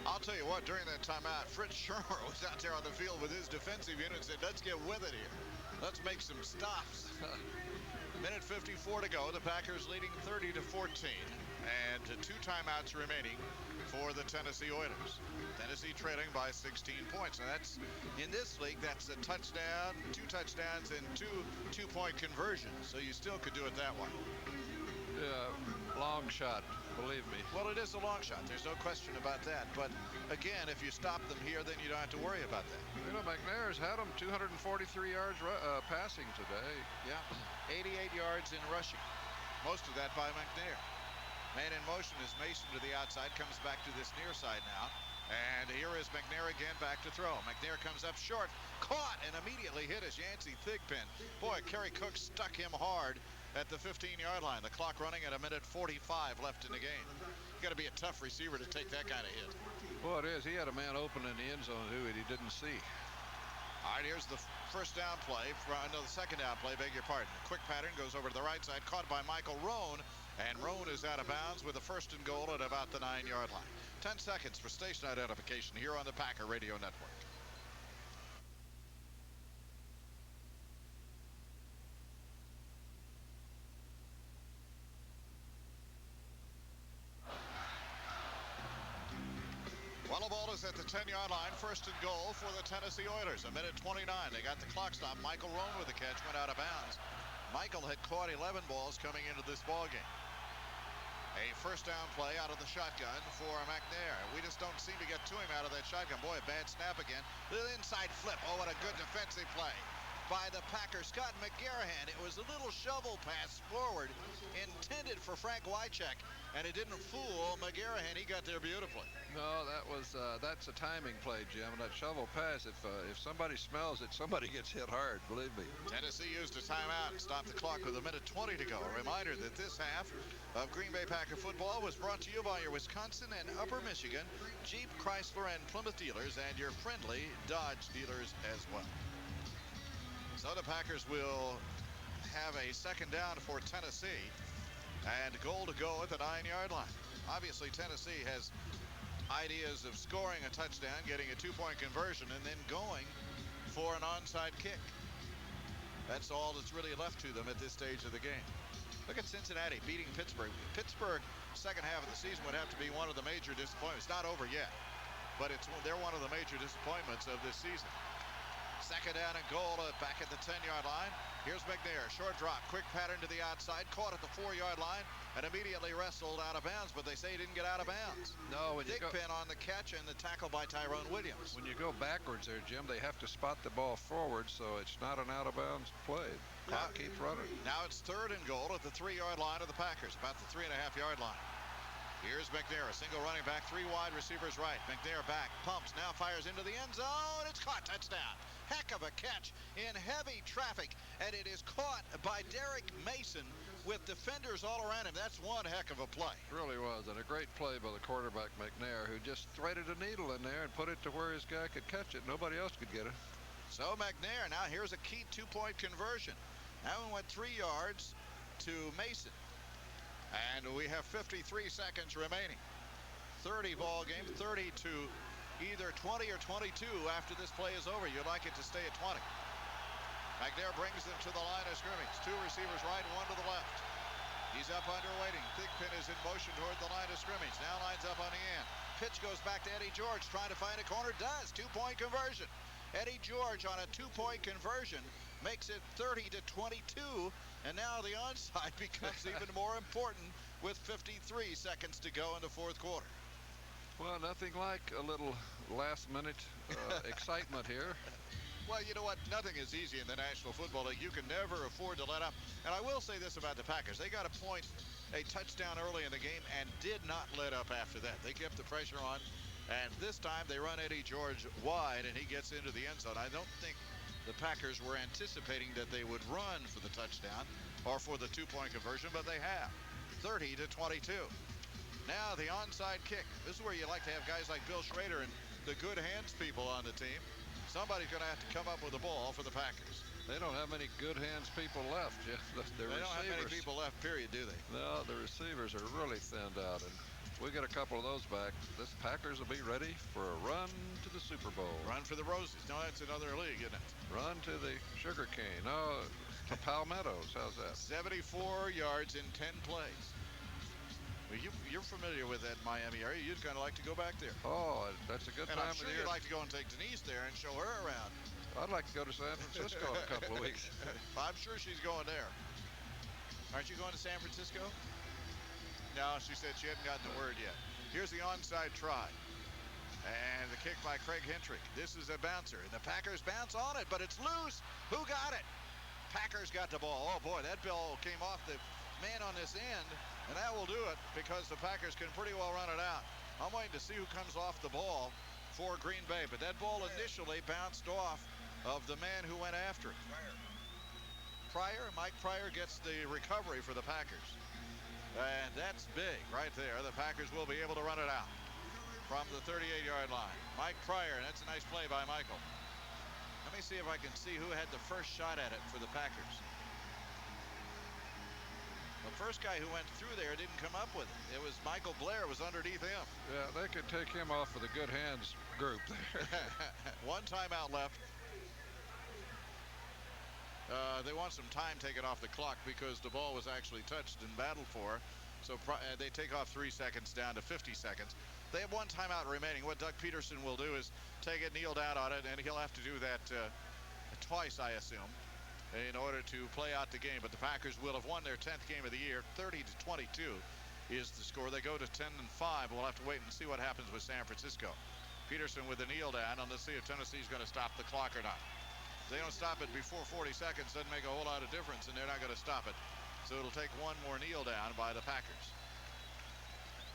I'll tell you what, during that timeout, Fritz Shermer was out there on the field with his defensive unit and said, let's get with it here. Let's make some stops. 1:54 to go. The Packers leading 30-14. And 2 timeouts remaining for the Tennessee Oilers. Tennessee trailing by 16 points. Now that's, in this league, that's a touchdown, 2 touchdowns, and 2 two-point conversions. So you still could do it that way. Yeah, long shot, believe me. Well, it is a long shot. There's no question about that. But, again, if you stop them here, then you don't have to worry about that. You know, McNair's had them 243 yards passing today. Yeah, 88 yards in rushing. Most of that by McNair. Man in motion is Mason to the outside, comes back to this near side now. And here is McNair again back to throw. McNair comes up short, caught, and immediately hit his Yancey Thigpen. Boy, Kerry Cook stuck him hard at the 15-yard line. The clock running at 1:45 left in the game. You got to be a tough receiver to take that kind of hit. Well, it is. He had a man open in the end zone who he didn't see. All right, here's the first down play. No, the second down play, beg your pardon. Quick pattern goes over to the right side, caught by Michael Roan. And Roan is out of bounds with a 1st and goal at about the 9-yard line. 10 seconds for station identification here on the Packer Radio Network. Well, the ball is at the 10-yard line. 1st and goal for the Tennessee Oilers. 1:29. They got the clock stopped. Michael Roan with the catch, went out of bounds. Michael had caught 11 balls coming into this ball game. A first down play out of the shotgun for McNair. We just don't seem to get to him out of that shotgun. Boy, a bad snap again. The inside flip. Oh, what a good defensive play by the Packers. Scott McGarrahan. It was a little shovel pass forward intended for Frank Wycheck, and it didn't fool McGarrahan. He got there beautifully. No, that's a timing play, Jim. And that shovel pass, if somebody smells it, somebody gets hit hard, believe me. Tennessee used a timeout and stopped the clock with 1:20 to go. A reminder that this half of Green Bay Packer football was brought to you by your Wisconsin and Upper Michigan Jeep, Chrysler, and Plymouth dealers, and your friendly Dodge dealers as well. So the Packers will have a second down for Tennessee and goal to go at the 9-yard line. Obviously, Tennessee has ideas of scoring a touchdown, getting a 2-point conversion, and then going for an onside kick. That's all that's really left to them at this stage of the game. Look at Cincinnati beating Pittsburgh. Pittsburgh, second half of the season, would have to be one of the major disappointments. It's not over yet, but they're one of the major disappointments of this season. Second down and goal back at the 10-yard line. Here's McNair. Short drop. Quick pattern to the outside. Caught at the 4-yard line and immediately wrestled out of bounds, but they say he didn't get out of bounds. No, when you go... Thigpen on the catch and the tackle by Tyrone Williams. When you go backwards there, Jim, they have to spot the ball forward, so it's not an out-of-bounds play. Clock keeps running. Now it's 3rd and goal at the 3-yard line of the Packers, about the 3.5-yard line. Here's McNair, a single running back, 3 wide receivers right. McNair back, pumps, now fires into the end zone. It's caught, touchdown. heck of a catch in heavy traffic, and it is caught by Derrick Mason with defenders all around him. That's one heck of a play. It really was, and a great play by the quarterback McNair, who just threaded a needle in there and put it to where his guy could catch it. Nobody else could get it. So McNair, now here's a key two-point conversion. That one went 3 yards to Mason. And we have 53 seconds remaining. 30 ball game, 30 to either 20 or 22 after this play is over. You'd like it to stay at 20. McNair brings them to the line of scrimmage. 2 receivers right, 1 to the left. He's up under waiting. Thigpen is in motion toward the line of scrimmage. Now lines up on the end. Pitch goes back to Eddie George, trying to find a corner. Does. 2-point conversion. Eddie George on a 2-point conversion makes it 30 to 22, and now the onside becomes even more important with 53 seconds to go in the fourth quarter. Well, nothing like a little last-minute excitement here. Well, you know what? Nothing is easy in the National Football League. You can never afford to let up. And I will say this about the Packers. They got a touchdown early in the game and did not let up after that. They kept the pressure on. And this time they run Eddie George wide and he gets into the end zone. I don't think the Packers were anticipating that they would run for the touchdown or for the 2-point conversion, but they have. 30 to 22. Now the onside kick. This is where you like to have guys like Bill Schrader and the good hands people on the team. Somebody's going to have to come up with the ball for the Packers. They don't have many good hands people left. They don't have many people left, period, do they? No, the receivers are really thinned out, and we get a couple of those back. This Packers will be ready for a run to the Super Bowl. Run for the Roses. No, that's another league, isn't it? Run to the Sugar Cane. No, to Palmettos. How's that? 74 yards in 10 plays. Well, you're familiar with that Miami area. You'd kind of like to go back there. Oh, that's a good time of the year. And I'm sure you'd like to go and take Denise there and show her around. I'd like to go to San Francisco in a couple of weeks. I'm sure she's going there. Aren't you going to San Francisco? No, she said she hadn't gotten the word yet. Here's the onside try. And the kick by Craig Hentrick. This is a bouncer. And the Packers bounce on it, but it's loose. Who got it? Packers got the ball. Oh, boy, that ball came off the man on this end. And that will do it because the Packers can pretty well run it out. I'm waiting to see who comes off the ball for Green Bay. But that ball initially bounced off of the man who went after it. Mike Pryor gets the recovery for the Packers. And that's big right there. The Packers will be able to run it out from the 38-yard line. Mike Pryor, and that's a nice play by Michael. Let me see if I can see who had the first shot at it for the Packers. The first guy who went through there didn't come up with it. It was Michael Blair, was underneath him. Yeah, they could take him off with a good hands group there. One timeout left. They want some time taken off the clock because the ball was actually touched and battled for. So they take off 3 seconds down to 50 seconds. They have one timeout remaining. What Doug Peterson will do is take it, kneel down on it, and he'll have to do that twice, I assume, in order to play out the game. But the Packers will have won their 10th game of the year. 30 to 22 is the score. They go to 10-5. We'll have to wait and see what happens with San Francisco. Peterson with the kneel down, and let's see if Tennessee's going to stop the clock or not. If they don't stop it before 40 seconds, doesn't make a whole lot of difference, and they're not going to stop it. So it'll take one more kneel down by the Packers.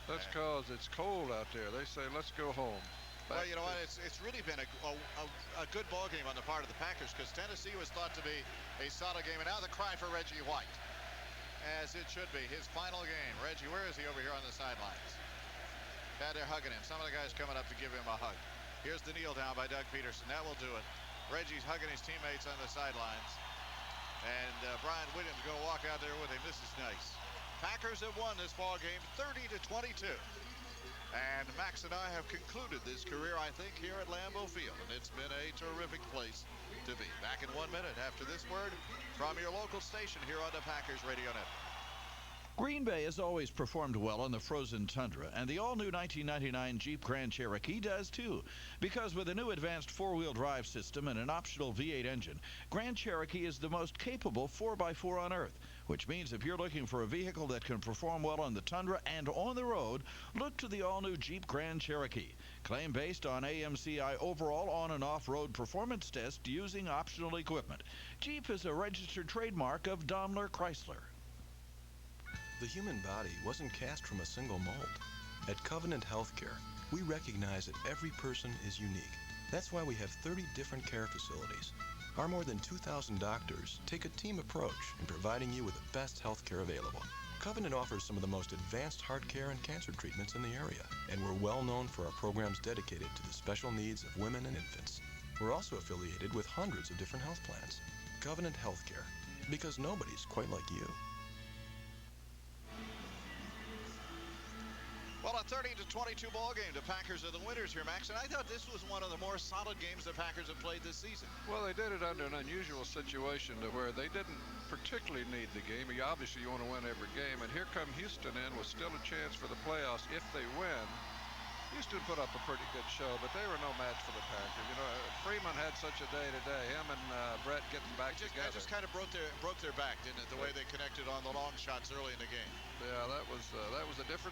That's because it's cold out there. They say, let's go home. Well, you know what? It's really been a good ball game on the part of the Packers because Tennessee was thought to be a solid game. And now the cry for Reggie White, as it should be. His final game. Reggie, where is he over here on the sidelines? They're hugging him. Some of the guys coming up to give him a hug. Here's the kneel down by Doug Peterson. That will do it. Reggie's hugging his teammates on the sidelines. And Brian Williams going to walk out there with him. This is nice. Packers have won this ball game 30 to 22. And Max and I have concluded this career, I think, here at Lambeau Field. And it's been a terrific place to be. Back in 1 minute after this word from your local station here on the Packers Radio Network. Green Bay has always performed well in the frozen tundra, and the all-new 1999 Jeep Grand Cherokee does too. Because with a new advanced four-wheel drive system and an optional V8 engine, Grand Cherokee is the most capable 4x4 on Earth, which means if you're looking for a vehicle that can perform well on the tundra and on the road, look to the all-new Jeep Grand Cherokee. Claim based on AMCI overall on- and off-road performance test using optional equipment. Jeep is a registered trademark of Daimler Chrysler. The human body wasn't cast from a single mold. At Covenant Healthcare, we recognize that every person is unique. That's why we have 30 different care facilities. Our more than 2,000 doctors take a team approach in providing you with the best health care available. Covenant offers some of the most advanced heart care and cancer treatments in the area, and we're well known for our programs dedicated to the special needs of women and infants. We're also affiliated with hundreds of different health plans. Covenant Healthcare, because nobody's quite like you. Well, a 30-22 ball game. The Packers are the winners here, Max. And I thought this was one of the more solid games the Packers have played this season. Well, they did it under an unusual situation to where they didn't particularly need the game. Obviously, you want to win every game. And here come Houston in with still a chance for the playoffs if they win. Houston put up a pretty good show, but they were no match for the Packers. You know, Freeman had such a day today. Him and Brett getting back together. It just kind of broke their back, didn't it? The way they connected on the long shots early in the game. Yeah, that was a different